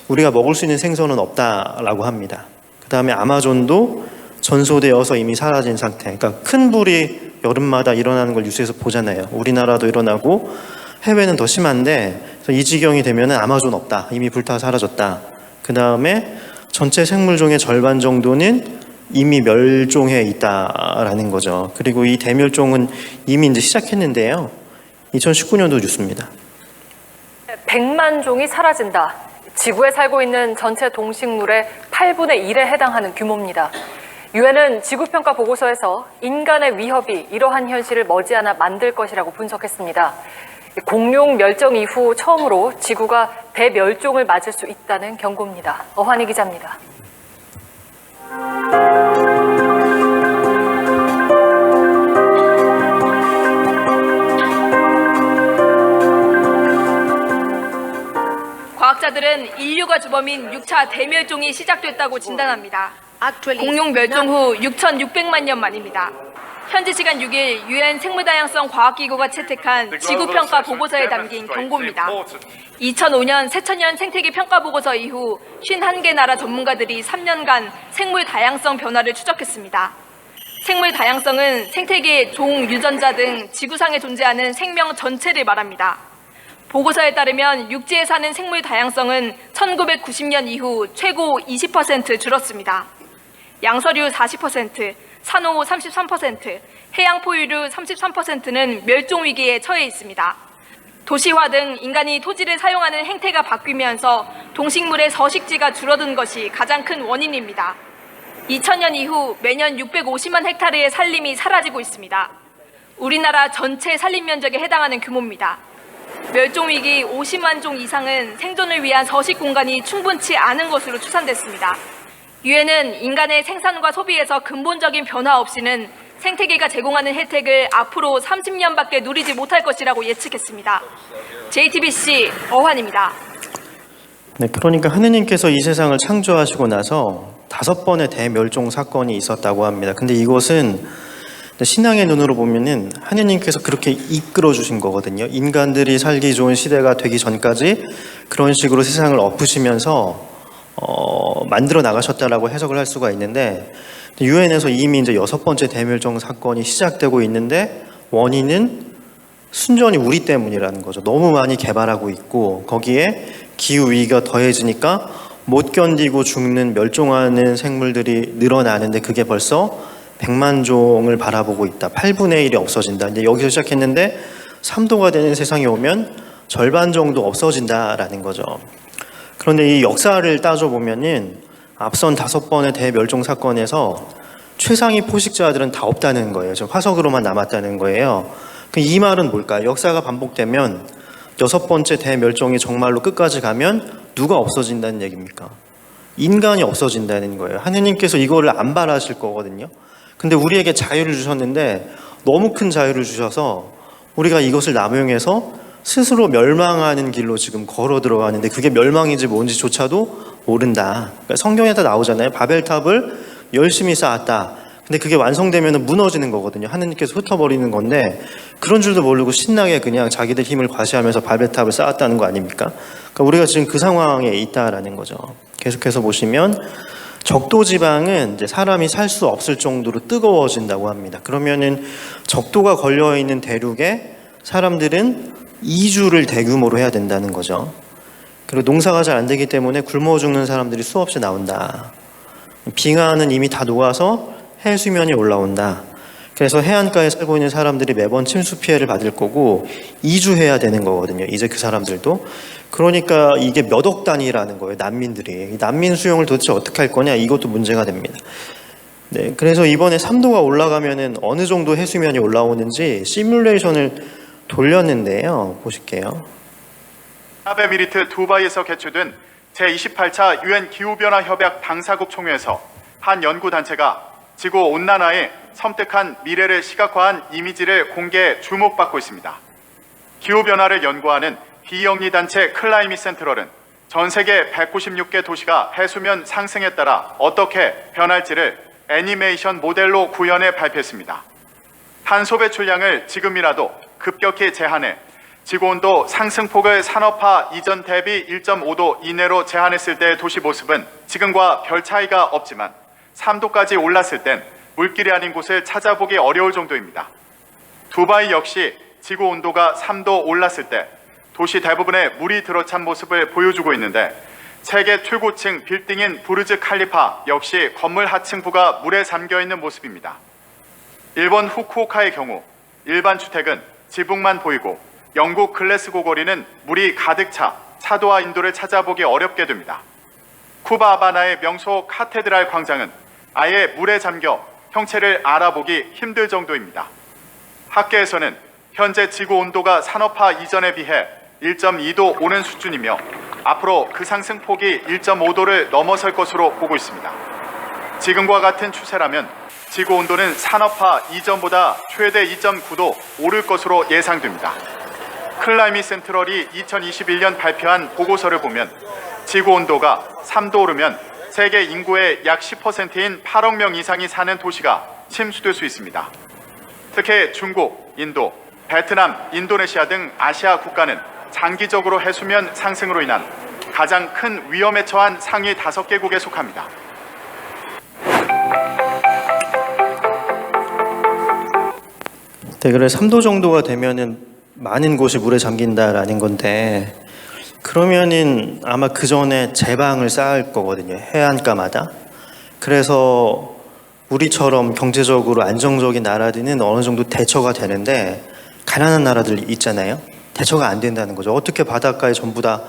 S2: 우리가 먹을 수 있는 생선은 없다라고 합니다. 그 다음에 아마존도 전소되어서 이미 사라진 상태. 그러니까 큰 불이 여름마다 일어나는 걸 뉴스에서 보잖아요. 우리나라도 일어나고 해외는 더 심한데 그래서 이 지경이 되면 아마존 없다. 이미 불타 사라졌다. 그 다음에 전체 생물종의 절반 정도는 이미 멸종해 있다라는 거죠. 그리고 이 대멸종은 이미 이제 시작했는데요. 2019년도 뉴스입니다.
S7: 100만 종이 사라진다. 지구에 살고 있는 전체 동식물의 8분의 1에 해당하는 규모입니다. 유엔은 지구평가 보고서에서 인간의 위협이 이러한 현실을 머지않아 만들 것이라고 분석했습니다. 공룡 멸종 이후 처음으로 지구가 대멸종을 맞을 수 있다는 경고입니다. 어환희 기자입니다.
S8: 과학자들은 인류가 주범인 6차 대멸종이 시작됐다고 진단합니다. 공룡 멸종 후 6,600만 년 만입니다. 현지 시간 6일 유엔 생물다양성 과학기구가 채택한 지구평가 보고서에 담긴 경고입니다. 2005년 새천년 생태계 평가 보고서 이후 51개 나라 전문가들이 3년간 생물 다양성 변화를 추적했습니다. 생물 다양성은 생태계의 종, 유전자 등 지구상에 존재하는 생명 전체를 말합니다. 보고서에 따르면 육지에 사는 생물 다양성은 1990년 이후 최고 20% 줄었습니다. 양서류 40%, 산호 33%, 해양 포유류 33%는 멸종 위기에 처해 있습니다. 도시화 등 인간이 토지를 사용하는 행태가 바뀌면서 동식물의 서식지가 줄어든 것이 가장 큰 원인입니다. 2000년 이후 매년 650만 헥타르의 산림이 사라지고 있습니다. 우리나라 전체 산림 면적에 해당하는 규모입니다. 멸종위기 50만 종 이상은 생존을 위한 서식 공간이 충분치 않은 것으로 추산됐습니다. 유엔은 인간의 생산과 소비에서 근본적인 변화 없이는 생태계가 제공하는 혜택을 앞으로 30년밖에 누리지 못할 것이라고 예측했습니다. JTBC 어환입니다.
S2: 네, 그러니까 하느님께서 이 세상을 창조하시고 나서 5번의 대멸종 사건이 있었다고 합니다. 근데 이것은 신앙의 눈으로 보면은 하느님께서 그렇게 이끌어 주신 거거든요. 인간들이 살기 좋은 시대가 되기 전까지 그런 식으로 세상을 엎으시면서 만들어 나가셨다라고 해석을 할 수가 있는데 유엔에서 이미 이제 6번째 대멸종 사건이 시작되고 있는데 원인은 순전히 우리 때문이라는 거죠. 너무 많이 개발하고 있고 거기에 기후 위기가 더해지니까 못 견디고 죽는 멸종하는 생물들이 늘어나는데 그게 벌써 100만 종을 바라보고 있다. 8분의 1이 없어진다. 이제 여기서 시작했는데 3도가 되는 세상에 오면 절반 정도 없어진다라는 거죠. 그런데 이 역사를 따져보면은 앞선 5번의 대멸종 사건에서 최상위 포식자들은 다 없다는 거예요. 지금 화석으로만 남았다는 거예요. 이 말은 뭘까요? 역사가 반복되면 6번째 대멸종이 정말로 끝까지 가면 누가 없어진다는 얘기입니까? 인간이 없어진다는 거예요. 하느님께서 이거를 안 바라실 거거든요. 근데 우리에게 자유를 주셨는데 너무 큰 자유를 주셔서 우리가 이것을 남용해서 스스로 멸망하는 길로 지금 걸어 들어가는데 그게 멸망인지 뭔지조차도 모른다. 그러니까 성경에 다 나오잖아요. 바벨탑을 열심히 쌓았다. 근데 그게 완성되면 무너지는 거거든요. 하느님께서 흩어버리는 건데 그런 줄도 모르고 신나게 그냥 자기들 힘을 과시하면서 발베탑을 쌓았다는 거 아닙니까? 그러니까 우리가 지금 그 상황에 있다라는 거죠. 계속해서 보시면 적도 지방은 이제 사람이 살 수 없을 정도로 뜨거워진다고 합니다. 그러면은 적도가 걸려 있는 대륙에 사람들은 이주를 대규모로 해야 된다는 거죠. 그리고 농사가 잘 안 되기 때문에 굶어 죽는 사람들이 수없이 나온다. 빙하는 이미 다 녹아서 해수면이 올라온다. 그래서 해안가에 살고 있는 사람들이 매번 침수 피해를 받을 거고 이주해야 되는 거거든요. 이제 그 사람들도. 그러니까 이게 몇 억 단위라는 거예요. 난민들이. 난민 수용을 도대체 어떻게 할 거냐, 이것도 문제가 됩니다. 네, 그래서 이번에 3도가 올라가면은 어느 정도 해수면이 올라오는지 시뮬레이션을 돌렸는데요. 보실게요.
S9: 아랍에미리트 두바이에서 개최된 제28차 유엔 기후변화 협약 당사국 총회에서 한 연구단체가 지구 온난화의 섬뜩한 미래를 시각화한 이미지를 공개 주목받고 있습니다. 기후변화를 연구하는 비영리 단체 클라이밋 센트럴은 전 세계 196개 도시가 해수면 상승에 따라 어떻게 변할지를 애니메이션 모델로 구현해 발표했습니다. 탄소 배출량을 지금이라도 급격히 제한해 지구온도 상승폭을 산업화 이전 대비 1.5도 이내로 제한했을 때의 도시 모습은 지금과 별 차이가 없지만 3도까지 올랐을 땐 물길이 아닌 곳을 찾아보기 어려울 정도입니다. 두바이 역시 지구 온도가 3도 올랐을 때 도시 대부분에 물이 들어찬 모습을 보여주고 있는데 세계 최고층 빌딩인 부르즈 칼리파 역시 건물 하층부가 물에 잠겨있는 모습입니다. 일본 후쿠오카의 경우 일반 주택은 지붕만 보이고 영국 글래스고 거리는 물이 가득 차 차도와 인도를 찾아보기 어렵게 됩니다. 쿠바 하바나의 명소 카테드랄 광장은 아예 물에 잠겨 형체를 알아보기 힘들 정도입니다. 학계에서는 현재 지구 온도가 산업화 이전에 비해 1.2도 오는 수준이며 앞으로 그 상승폭이 1.5도를 넘어설 것으로 보고 있습니다. 지금과 같은 추세라면 지구 온도는 산업화 이전보다 최대 2.9도 오를 것으로 예상됩니다. 클라이밋 센트럴이 2021년 발표한 보고서를 보면 지구 온도가 3도 오르면 세계 인구의 약 10%인 8억 명 이상이 사는 도시가 침수될 수 있습니다. 특히 중국, 인도, 베트남, 인도네시아 등 아시아 국가는 장기적으로 해수면 상승으로 인한 가장 큰 위험에 처한 상위 5개국에 속합니다.
S2: 네, 그래서 3도 정도가 되면은 많은 곳이 물에 잠긴다라는 건데 그러면은 아마 그 전에 제방을 쌓을 거거든요. 해안가마다. 그래서 우리처럼 경제적으로 안정적인 나라들은 어느 정도 대처가 되는데 가난한 나라들 있잖아요. 대처가 안 된다는 거죠. 어떻게 바닷가에 전부 다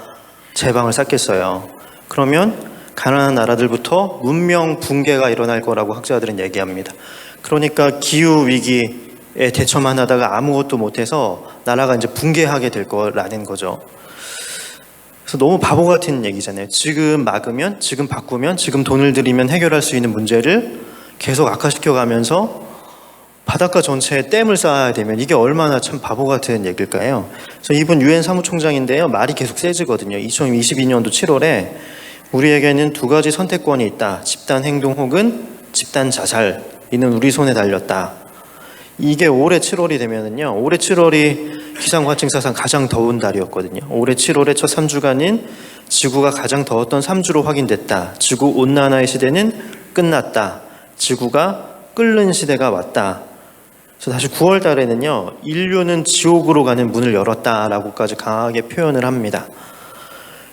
S2: 제방을 쌓겠어요. 그러면 가난한 나라들부터 문명 붕괴가 일어날 거라고 학자들은 얘기합니다. 그러니까 기후 위기에 대처만 하다가 아무것도 못해서 나라가 이제 붕괴하게 될 거라는 거죠. 그래서 너무 바보 같은 얘기잖아요. 지금 막으면, 지금 바꾸면, 지금 돈을 들이면 해결할 수 있는 문제를 계속 악화시켜가면서 바닷가 전체에 댐을 쌓아야 되면 이게 얼마나 참 바보 같은 얘기일까요? 그래서 이분 유엔 사무총장인데요. 말이 계속 세지거든요. 2022년도 7월에 우리에게는 두 가지 선택권이 있다. 집단 행동 혹은 집단 자살. 이는 우리 손에 달렸다. 이게 올해 7월이 되면은요. 올해 7월이 기상관측사상 가장 더운 달이었거든요. 올해 7월의 첫 3주간인 지구가 가장 더웠던 3주로 확인됐다. 지구 온난화의 시대는 끝났다. 지구가 끓는 시대가 왔다. 그래서 다시 9월 달에는요. 인류는 지옥으로 가는 문을 열었다라고까지 강하게 표현을 합니다.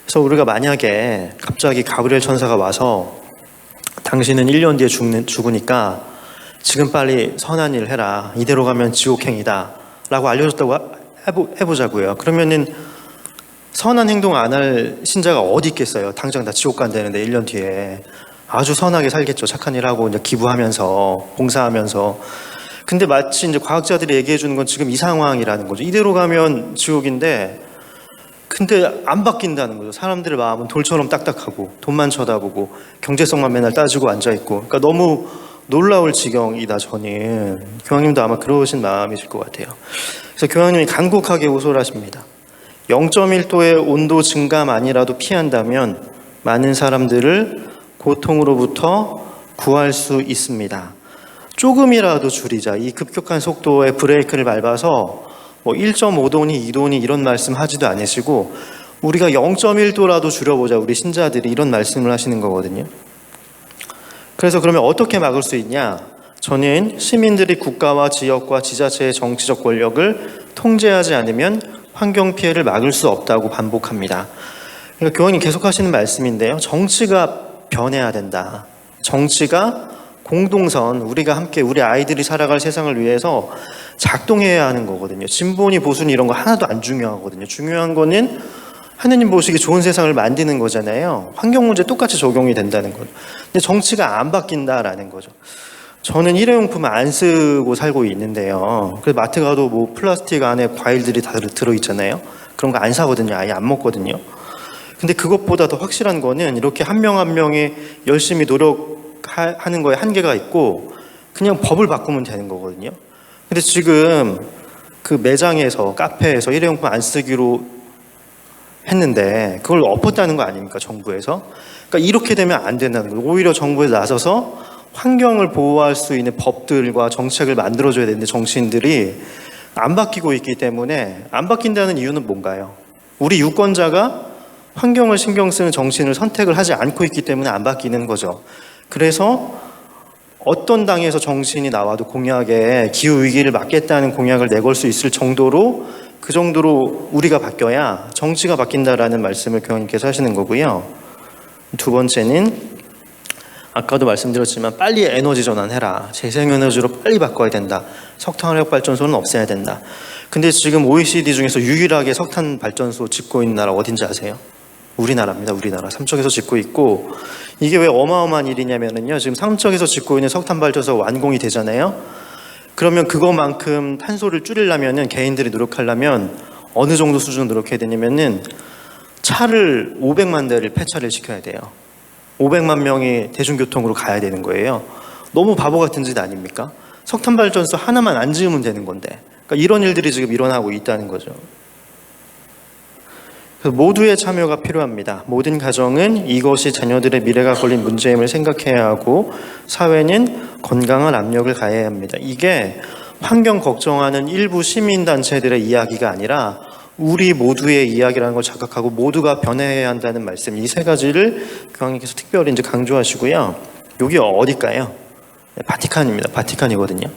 S2: 그래서 우리가 만약에 갑자기 가브리엘 천사가 와서 당신은 1년 뒤에 죽으니까 지금 빨리 선한 일 해라. 이대로 가면 지옥행이다. 라고 알려줬다고 해보자고요. 그러면은 선한 행동 안 할 신자가 어디 있겠어요. 당장 다 지옥 간다는데 1년 뒤에. 아주 선하게 살겠죠. 착한 일 하고 이제 기부하면서 봉사하면서. 근데 마치 이제 과학자들이 얘기해 주는 건 지금 이 상황이라는 거죠. 이대로 가면 지옥인데 근데 안 바뀐다는 거죠. 사람들의 마음은 돌처럼 딱딱하고 돈만 쳐다보고 경제성만 맨날 따지고 앉아있고. 그러니까 너무 놀라울 지경이다. 저는 교황님도 아마 그러신 마음이실 것 같아요. 그래서 교황님이 간곡하게 호소하십니다. 0.1도의 온도 증가만이라도 피한다면 많은 사람들을 고통으로부터 구할 수 있습니다. 조금이라도 줄이자. 이 급격한 속도의 브레이크를 밟아서 뭐 1.5도니 2도니 이런 말씀 하지도 않으시고 우리가 0.1도라도 줄여보자 우리 신자들이 이런 말씀을 하시는 거거든요. 그래서 그러면 어떻게 막을 수 있냐? 저는 시민들이 국가와 지역과 지자체의 정치적 권력을 통제하지 않으면 환경 피해를 막을 수 없다고 반복합니다. 그러니까 교황님 계속 하시는 말씀인데요. 정치가 변해야 된다. 정치가 공동선, 우리가 함께 우리 아이들이 살아갈 세상을 위해서 작동해야 하는 거거든요. 진보니 보수니 이런 거 하나도 안 중요하거든요. 중요한 거는 하느님 보시기 좋은 세상을 만드는 거잖아요. 환경 문제 똑같이 적용이 된다는 거죠. 근데 정치가 안 바뀐다라는 거죠. 저는 일회용품 안 쓰고 살고 있는데요. 그래서 마트 가도 뭐 플라스틱 안에 과일들이 다 들어있잖아요. 그런 거 안 사거든요. 아예 안 먹거든요. 근데 그것보다 더 확실한 거는 이렇게 한 명 한 명이 열심히 노력하는 거에 한계가 있고 그냥 법을 바꾸면 되는 거거든요. 근데 지금 그 매장에서 카페에서 일회용품 안 쓰기로 했는데 그걸 엎었다는 거 아닙니까? 정부에서. 그러니까 이렇게 되면 안 된다는 거예요. 오히려 정부에서 나서서 환경을 보호할 수 있는 법들과 정책을 만들어줘야 되는데 정치인들이 안 바뀌고 있기 때문에 안 바뀐다는 이유는 뭔가요? 우리 유권자가 환경을 신경 쓰는 정치인을 선택을 하지 않고 있기 때문에 안 바뀌는 거죠. 그래서 어떤 당에서 정치인이 나와도 공약에 기후위기를 막겠다는 공약을 내걸 수 있을 정도로 그 정도로 우리가 바뀌어야 정치가 바뀐다라는 말씀을 교황님께서 하시는 거고요. 두 번째는 아까도 말씀드렸지만 빨리 에너지 전환해라. 재생에너지로 빨리 바꿔야 된다. 석탄화력 발전소는 없애야 된다. 근데 지금 OECD 중에서 유일하게 석탄 발전소 짓고 있는 나라 어딘지 아세요? 우리나라입니다. 우리나라. 삼척에서 짓고 있고 이게 왜 어마어마한 일이냐면요. 지금 삼척에서 짓고 있는 석탄 발전소가 완공이 되잖아요. 그러면 그거만큼 탄소를 줄이려면은 개인들이 노력하려면 어느 정도 수준으로 노력해야 되냐면은 차를 500만 대를 폐차를 시켜야 돼요. 500만 명이 대중교통으로 가야 되는 거예요. 너무 바보 같은 짓 아닙니까? 석탄 발전소 하나만 안 지으면 되는 건데. 그러니까 이런 일들이 지금 일어나고 있다는 거죠. 그래서 모두의 참여가 필요합니다. 모든 가정은 이것이 자녀들의 미래가 걸린 문제임을 생각해야 하고 사회는 건강한 압력을 가해야 합니다. 이게 환경 걱정하는 일부 시민단체들의 이야기가 아니라 우리 모두의 이야기라는 걸 자각하고 모두가 변해야 한다는 말씀, 이 세 가지를 교황님께서 특별히 이제 강조하시고요. 여기 어딜까요? 바티칸입니다. 바티칸이거든요.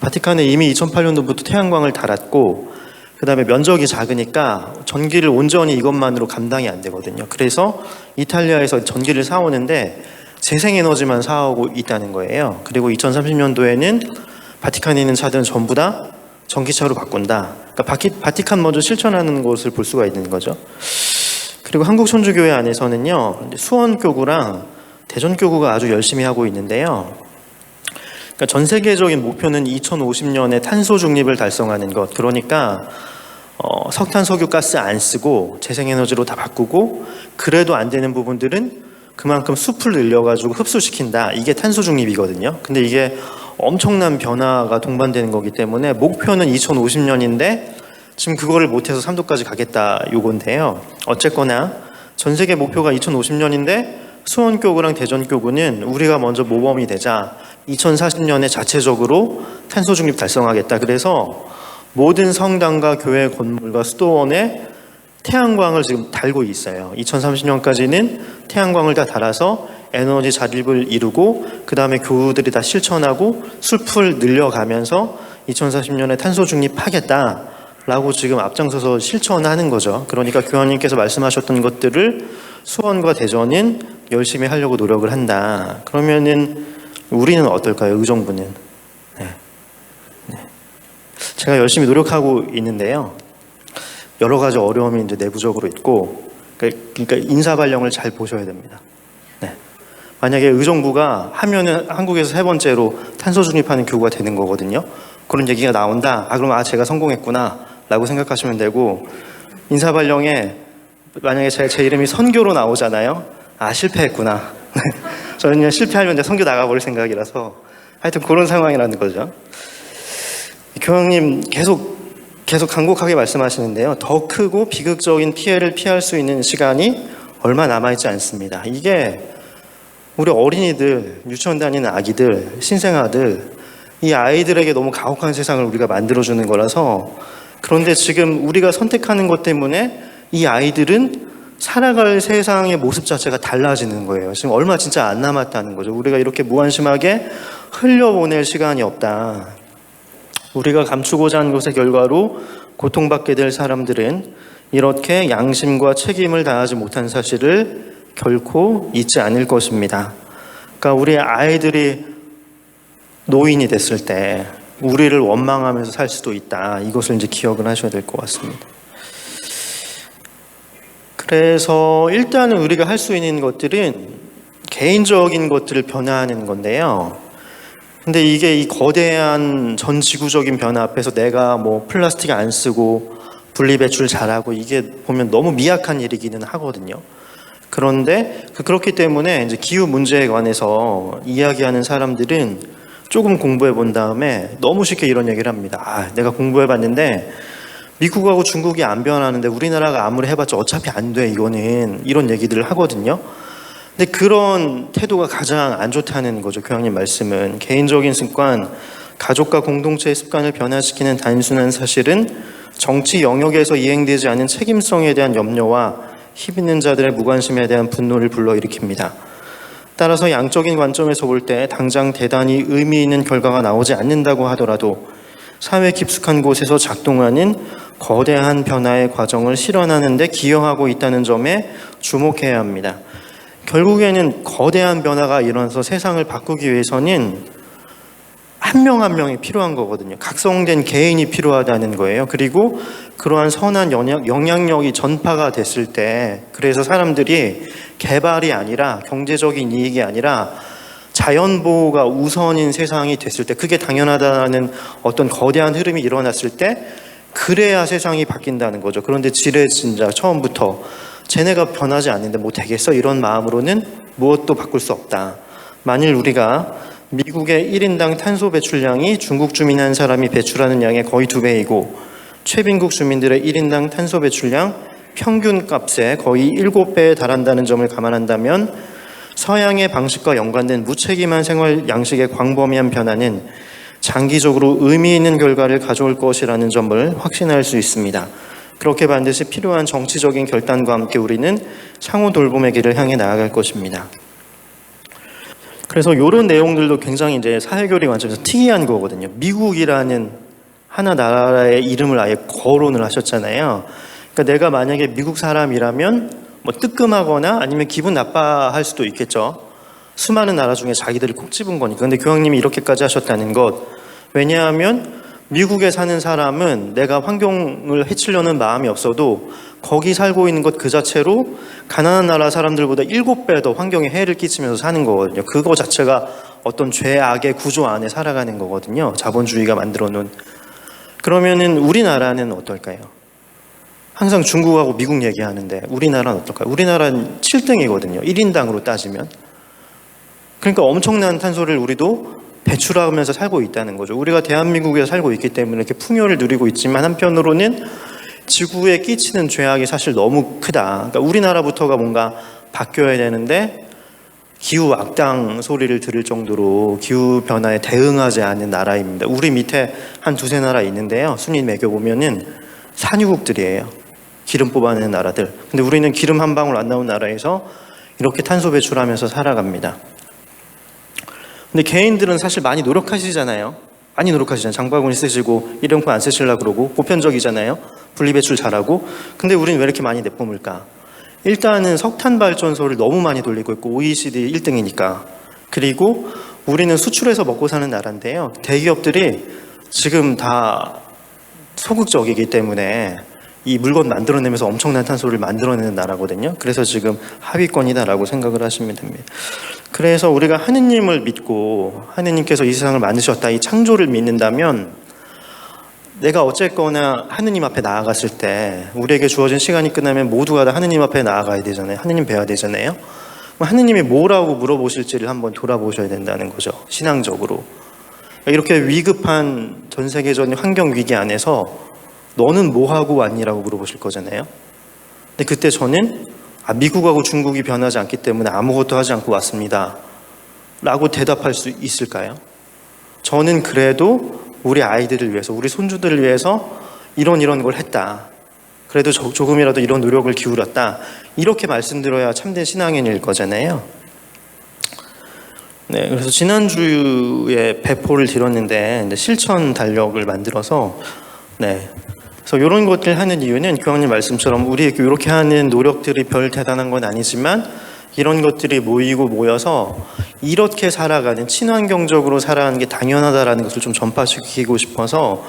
S2: 바티칸에 이미 2008년도부터 태양광을 달았고 그 다음에 면적이 작으니까 전기를 온전히 이것만으로 감당이 안 되거든요. 그래서 이탈리아에서 전기를 사오는데 재생에너지만 사오고 있다는 거예요. 그리고 2030년도에는 바티칸에 있는 차들은 전부 다 전기차로 바꾼다. 그러니까 바티칸 먼저 실천하는 것을 볼 수가 있는 거죠. 그리고 한국천주교회 안에서는요, 수원교구랑 대전교구가 아주 열심히 하고 있는데요. 그러니까 전 세계적인 목표는 2050년에 탄소 중립을 달성하는 것. 그러니까 석탄, 석유, 가스 안 쓰고 재생에너지로 다 바꾸고 그래도 안 되는 부분들은 그만큼 숲을 늘려가지고 흡수시킨다. 이게 탄소 중립이거든요. 근데 이게 엄청난 변화가 동반되는 거기 때문에 목표는 2050년인데 지금 그거를 못해서 3도까지 가겠다 요건데요. 어쨌거나 전 세계 목표가 2050년인데 수원교구랑 대전교구는 우리가 먼저 모범이 되자 2040년에 자체적으로 탄소 중립 달성하겠다. 그래서 모든 성당과 교회 건물과 수도원에 태양광을 지금 달고 있어요. 2030년까지는 태양광을 다 달아서 에너지 자립을 이루고 그 다음에 교우들이 다 실천하고 숲을 늘려가면서 2040년에 탄소 중립하겠다라고 지금 앞장서서 실천하는 거죠. 그러니까 교황님께서 말씀하셨던 것들을 수원과 대전은 열심히 하려고 노력을 한다. 그러면은 우리는 어떨까요? 의정부는. 네. 제가 열심히 노력하고 있는데요. 여러 가지 어려움이 이제 내부적으로 있고, 그러니까 인사 발령을 잘 보셔야 됩니다. 네. 만약에 의정부가 하면은 한국에서 3번째로 탄소 중립하는 교구가 되는 거거든요. 그런 얘기가 나온다. 그럼 제가 성공했구나라고 생각하시면 되고, 인사 발령에 만약에 제 이름이 선교로 나오잖아요. 실패했구나. 저는 그냥 실패하면 이제 선교 나가버릴 생각이라서 하여튼 그런 상황이라는 거죠. 교황님 계속 간곡하게 말씀하시는데요. 더 크고 비극적인 피해를 피할 수 있는 시간이 얼마 남아있지 않습니다. 이게 우리 어린이들, 유치원 다니는 아기들, 신생아들, 이 아이들에게 너무 가혹한 세상을 우리가 만들어주는 거라서, 그런데 지금 우리가 선택하는 것 때문에 이 아이들은 살아갈 세상의 모습 자체가 달라지는 거예요. 지금 얼마 진짜 안 남았다는 거죠. 우리가 이렇게 무한심하게 흘려보낼 시간이 없다. 우리가 감추고자 하는 것의 결과로 고통받게 될 사람들은 이렇게 양심과 책임을 다하지 못한 사실을 결코 잊지 않을 것입니다. 그러니까 우리 아이들이 노인이 됐을 때 우리를 원망하면서 살 수도 있다. 이것을 이제 기억을 하셔야 될 것 같습니다. 그래서 일단은 우리가 할 수 있는 것들은 개인적인 것들을 변화하는 건데요. 근데 이게 이 거대한 전 지구적인 변화 앞에서 내가 뭐 플라스틱 안 쓰고 분리배출 잘하고 이게 보면 너무 미약한 일이기는 하거든요. 그런데 그렇기 때문에 이제 기후 문제에 관해서 이야기하는 사람들은 조금 공부해 본 다음에 너무 쉽게 이런 얘기를 합니다. 내가 공부해 봤는데 미국하고 중국이 안 변하는데 우리나라가 아무리 해봤자 어차피 안 돼, 이거는. 이런 얘기들을 하거든요. 근데 그런 태도가 가장 안 좋다는 거죠. 교황님 말씀은 개인적인 습관, 가족과 공동체의 습관을 변화시키는 단순한 사실은 정치 영역에서 이행되지 않은 책임성에 대한 염려와 힘있는 자들의 무관심에 대한 분노를 불러일으킵니다. 따라서 양적인 관점에서 볼 때 당장 대단히 의미 있는 결과가 나오지 않는다고 하더라도 사회 깊숙한 곳에서 작동하는 거대한 변화의 과정을 실현하는 데 기여하고 있다는 점에 주목해야 합니다. 결국에는 거대한 변화가 일어나서 세상을 바꾸기 위해서는 한 명 한 명이 필요한 거거든요. 각성된 개인이 필요하다는 거예요. 그리고 그러한 선한 영향력이 전파가 됐을 때, 그래서 사람들이 개발이 아니라 경제적인 이익이 아니라 자연보호가 우선인 세상이 됐을 때, 그게 당연하다는 어떤 거대한 흐름이 일어났을 때 그래야 세상이 바뀐다는 거죠. 그런데 지레 진짜 처음부터 쟤네가 변하지 않는데 뭐 되겠어? 이런 마음으로는 무엇도 바꿀 수 없다. 만일 우리가 미국의 1인당 탄소 배출량이 중국 주민 한 사람이 배출하는 양의 거의 2배이고 최빈국 주민들의 1인당 탄소 배출량 평균 값의 거의 7배에 달한다는 점을 감안한다면 서양의 방식과 연관된 무책임한 생활 양식의 광범위한 변화는 장기적으로 의미 있는 결과를 가져올 것이라는 점을 확신할 수 있습니다. 그렇게 반드시 필요한 정치적인 결단과 함께 우리는 상호 돌봄의 길을 향해 나아갈 것입니다. 그래서 이런 내용들도 굉장히 이제 사회교리 관점에서 특이한 거거든요. 미국이라는 하나 나라의 이름을 아예 거론을 하셨잖아요. 그러니까 내가 만약에 미국 사람이라면 뭐 뜨끔하거나 아니면 기분 나빠할 수도 있겠죠. 수많은 나라 중에 자기들이 콕 집은 거니까. 근데 교황님이 이렇게까지 하셨다는 것. 왜냐하면 미국에 사는 사람은 내가 환경을 해치려는 마음이 없어도 거기 살고 있는 것 그 자체로 가난한 나라 사람들보다 7배 더 환경에 해를 끼치면서 사는 거거든요. 그거 자체가 어떤 죄악의 구조 안에 살아가는 거거든요. 자본주의가 만들어 놓은. 그러면은 우리나라는 어떨까요? 항상 중국하고 미국 얘기하는데 우리나라는 어떨까요? 우리나라는 7등이거든요. 1인당으로 따지면. 그러니까 엄청난 탄소를 우리도 배출하면서 살고 있다는 거죠. 우리가 대한민국에 살고 있기 때문에 이렇게 풍요를 누리고 있지만 한편으로는 지구에 끼치는 죄악이 사실 너무 크다. 그러니까 우리나라부터가 뭔가 바뀌어야 되는데 기후 악당 소리를 들을 정도로 기후 변화에 대응하지 않는 나라입니다. 우리 밑에 한 두세 나라 있는데요. 순위 매겨보면은 산유국들이에요. 기름 뽑아내는 나라들. 근데 우리는 기름 한 방울 안 나온 나라에서 이렇게 탄소 배출하면서 살아갑니다. 근데 개인들은 사실 많이 노력하시잖아요. 많이 노력하시잖아요. 장바구니 쓰시고 일회용품 안 쓰시려고 그러고 보편적이잖아요. 분리배출 잘하고. 근데 우리는 왜 이렇게 많이 내뿜을까? 일단은 석탄 발전소를 너무 많이 돌리고 있고 OECD 1등이니까. 그리고 우리는 수출해서 먹고 사는 나라인데요. 대기업들이 지금 다 소극적이기 때문에 이 물건 만들어내면서 엄청난 탄소를 만들어내는 나라거든요. 그래서 지금 하위권이다라고 생각을 하시면 됩니다. 그래서 우리가 하느님을 믿고 하느님께서 이 세상을 만드셨다, 이 창조를 믿는다면 내가 어쨌거나 하느님 앞에 나아갔을 때 우리에게 주어진 시간이 끝나면 모두가 다 하느님 앞에 나아가야 되잖아요. 하느님 뵈야 되잖아요. 하느님이 뭐라고 물어보실지를 한번 돌아보셔야 된다는 거죠. 신앙적으로. 이렇게 위급한 전 세계적인 환경 위기 안에서 너는 뭐 하고 왔니라고 물어보실 거잖아요. 근데 그때 저는 미국하고 중국이 변하지 않기 때문에 아무것도 하지 않고 왔습니다 라고 대답할 수 있을까요? 저는 그래도 우리 아이들을 위해서, 우리 손주들을 위해서 이런 걸 했다, 그래도 조금이라도 이런 노력을 기울였다, 이렇게 말씀드려야 참된 신앙인일 거잖아요. 네, 그래서 지난주에 배포를 드렸는데 실천 달력을 만들어서, 네, 그래서 이런 것들 하는 이유는 교황님 말씀처럼 우리에게 이렇게 하는 노력들이 별 대단한 건 아니지만 이런 것들이 모여서 이렇게 살아가는, 친환경적으로 살아가는 게 당연하다라는 것을 좀 전파시키고 싶어서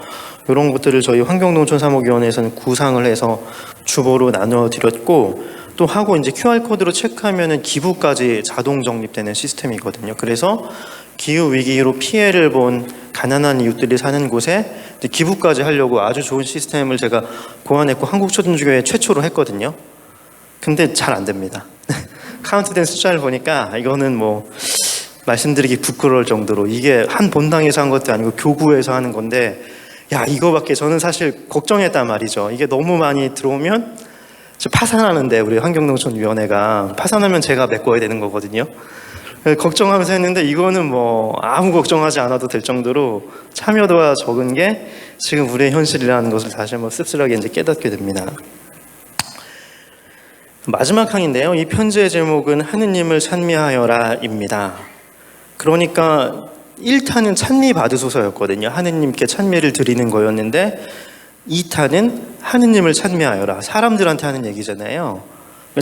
S2: 이런 것들을 저희 환경농촌 사목위원회에서는 구상을 해서 주보로 나눠드렸고, 또 하고 이제 QR코드로 체크하면은 기부까지 자동 적립되는 시스템이거든요. 그래서 기후 위기로 피해를 본 가난한 이웃들이 사는 곳에 기부까지 하려고 아주 좋은 시스템을 제가 고안했고 한국초등교회 최초로 했거든요. 근데 잘 안 됩니다. 카운트된 숫자를 보니까 이거는 뭐 말씀드리기 부끄러울 정도로, 이게 한 본당에서 한 것도 아니고 교구에서 하는 건데, 야, 이거밖에 저는 사실 걱정했단 말이죠. 이게 너무 많이 들어오면 파산하는데, 우리 환경농촌위원회가 파산하면 제가 메꿔야 되는 거거든요. 걱정하면서 했는데 이거는 뭐 아무 걱정하지 않아도 될 정도로 참여도가 적은 게 지금 우리의 현실이라는 것을 다시 한번 씁쓸하게 이제 깨닫게 됩니다. 마지막 항인데요. 이 편지의 제목은 하느님을 찬미하여라입니다. 그러니까 1탄은 찬미 받으소서였거든요. 하느님께 찬미를 드리는 거였는데 2탄은 하느님을 찬미하여라. 사람들한테 하는 얘기잖아요.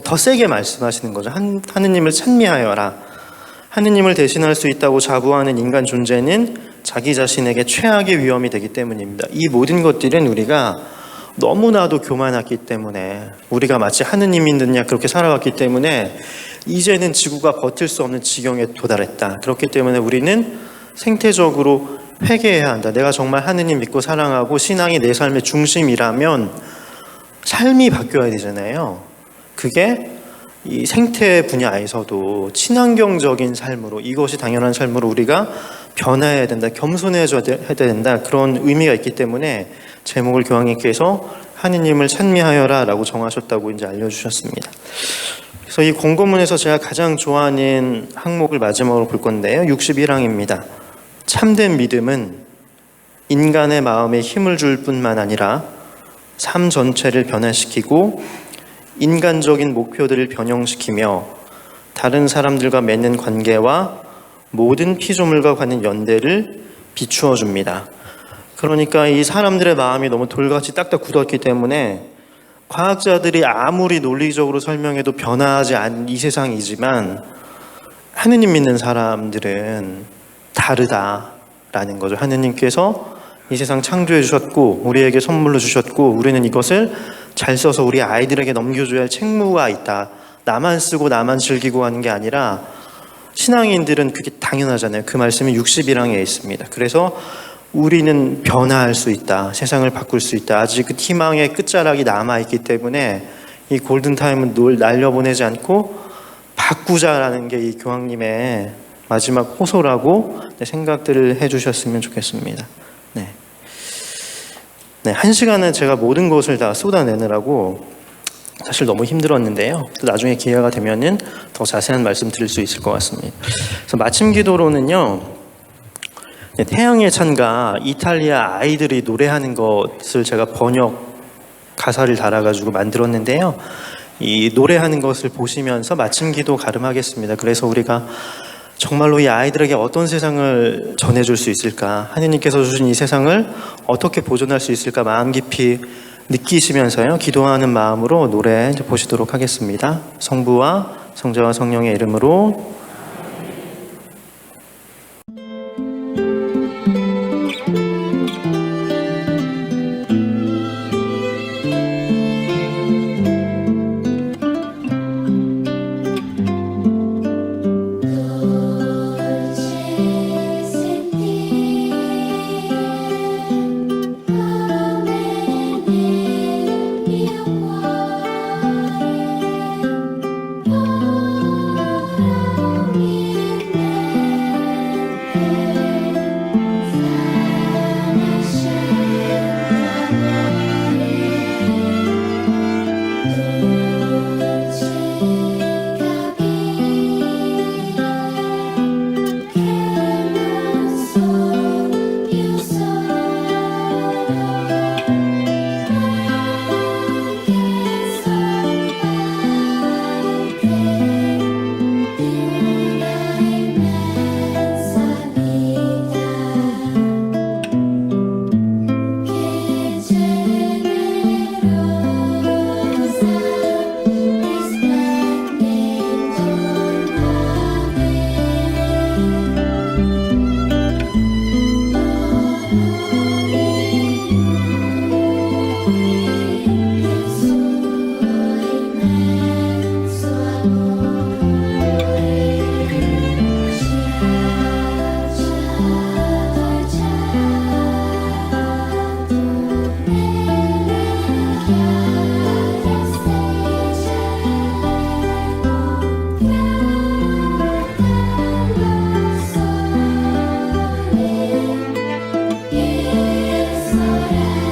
S2: 더 세게 말씀하시는 거죠. 하느님을 찬미하여라. 하느님을 대신할 수 있다고 자부하는 인간 존재는 자기 자신에게 최악의 위험이 되기 때문입니다. 이 모든 것들은 우리가 너무나도 교만했기 때문에, 우리가 마치 하느님이 있는 약 그렇게 살아왔기 때문에 이제는 지구가 버틸 수 없는 지경에 도달했다. 그렇기 때문에 우리는 생태적으로 회개해야 한다. 내가 정말 하느님 믿고 사랑하고 신앙이 내 삶의 중심이라면 삶이 바뀌어야 되잖아요. 그게 이 생태 분야에서도 친환경적인 삶으로, 이것이 당연한 삶으로 우리가 변화해야 된다, 겸손해져야 된다, 그런 의미가 있기 때문에 제목을 교황님께서 하느님을 찬미하여라 라고 정하셨다고 이제 알려주셨습니다. 그래서 이 공고문에서 제가 가장 좋아하는 항목을 마지막으로 볼 건데요. 61항입니다. 참된 믿음은 인간의 마음에 힘을 줄 뿐만 아니라 삶 전체를 변화시키고 인간적인 목표들을 변형시키며 다른 사람들과 맺는 관계와 모든 피조물과 갖는 연대를 비추어 줍니다. 그러니까 이 사람들의 마음이 너무 돌같이 딱딱 굳었기 때문에 과학자들이 아무리 논리적으로 설명해도 변화하지 않은 이 세상이지만 하느님 믿는 사람들은 다르다라는 거죠. 하느님께서 이 세상 창조해 주셨고 우리에게 선물로 주셨고 우리는 이것을 잘 써서 우리 아이들에게 넘겨줘야 할 책무가 있다. 나만 쓰고 나만 즐기고 하는 게 아니라 신앙인들은 그게 당연하잖아요. 그 말씀이 61항에 있습니다. 그래서 우리는 변화할 수 있다. 세상을 바꿀 수 있다. 아직 그 희망의 끝자락이 남아있기 때문에 이 골든타임은 날려보내지 않고 바꾸자라는 게 이 교황님의 마지막 호소라고 생각들을 해주셨으면 좋겠습니다. 네. 네, 1시간은 제가 모든 것을 다 쏟아내느라고 사실 너무 힘들었는데요. 또 나중에 기회가 되면은 더 자세한 말씀 드릴 수 있을 것 같습니다. 그래서 마침 기도로는요, 네, 태양의 찬가 이탈리아 아이들이 노래하는 것을 제가 번역 가사를 달아가지고 만들었는데요. 이 노래하는 것을 보시면서 마침 기도 가름하겠습니다. 그래서 우리가 정말로 이 아이들에게 어떤 세상을 전해줄 수 있을까, 하느님께서 주신 이 세상을 어떻게 보존할 수 있을까 마음 깊이 느끼시면서요, 기도하는 마음으로 노래 보시도록 하겠습니다. 성부와 성자와 성령의 이름으로.
S10: 네.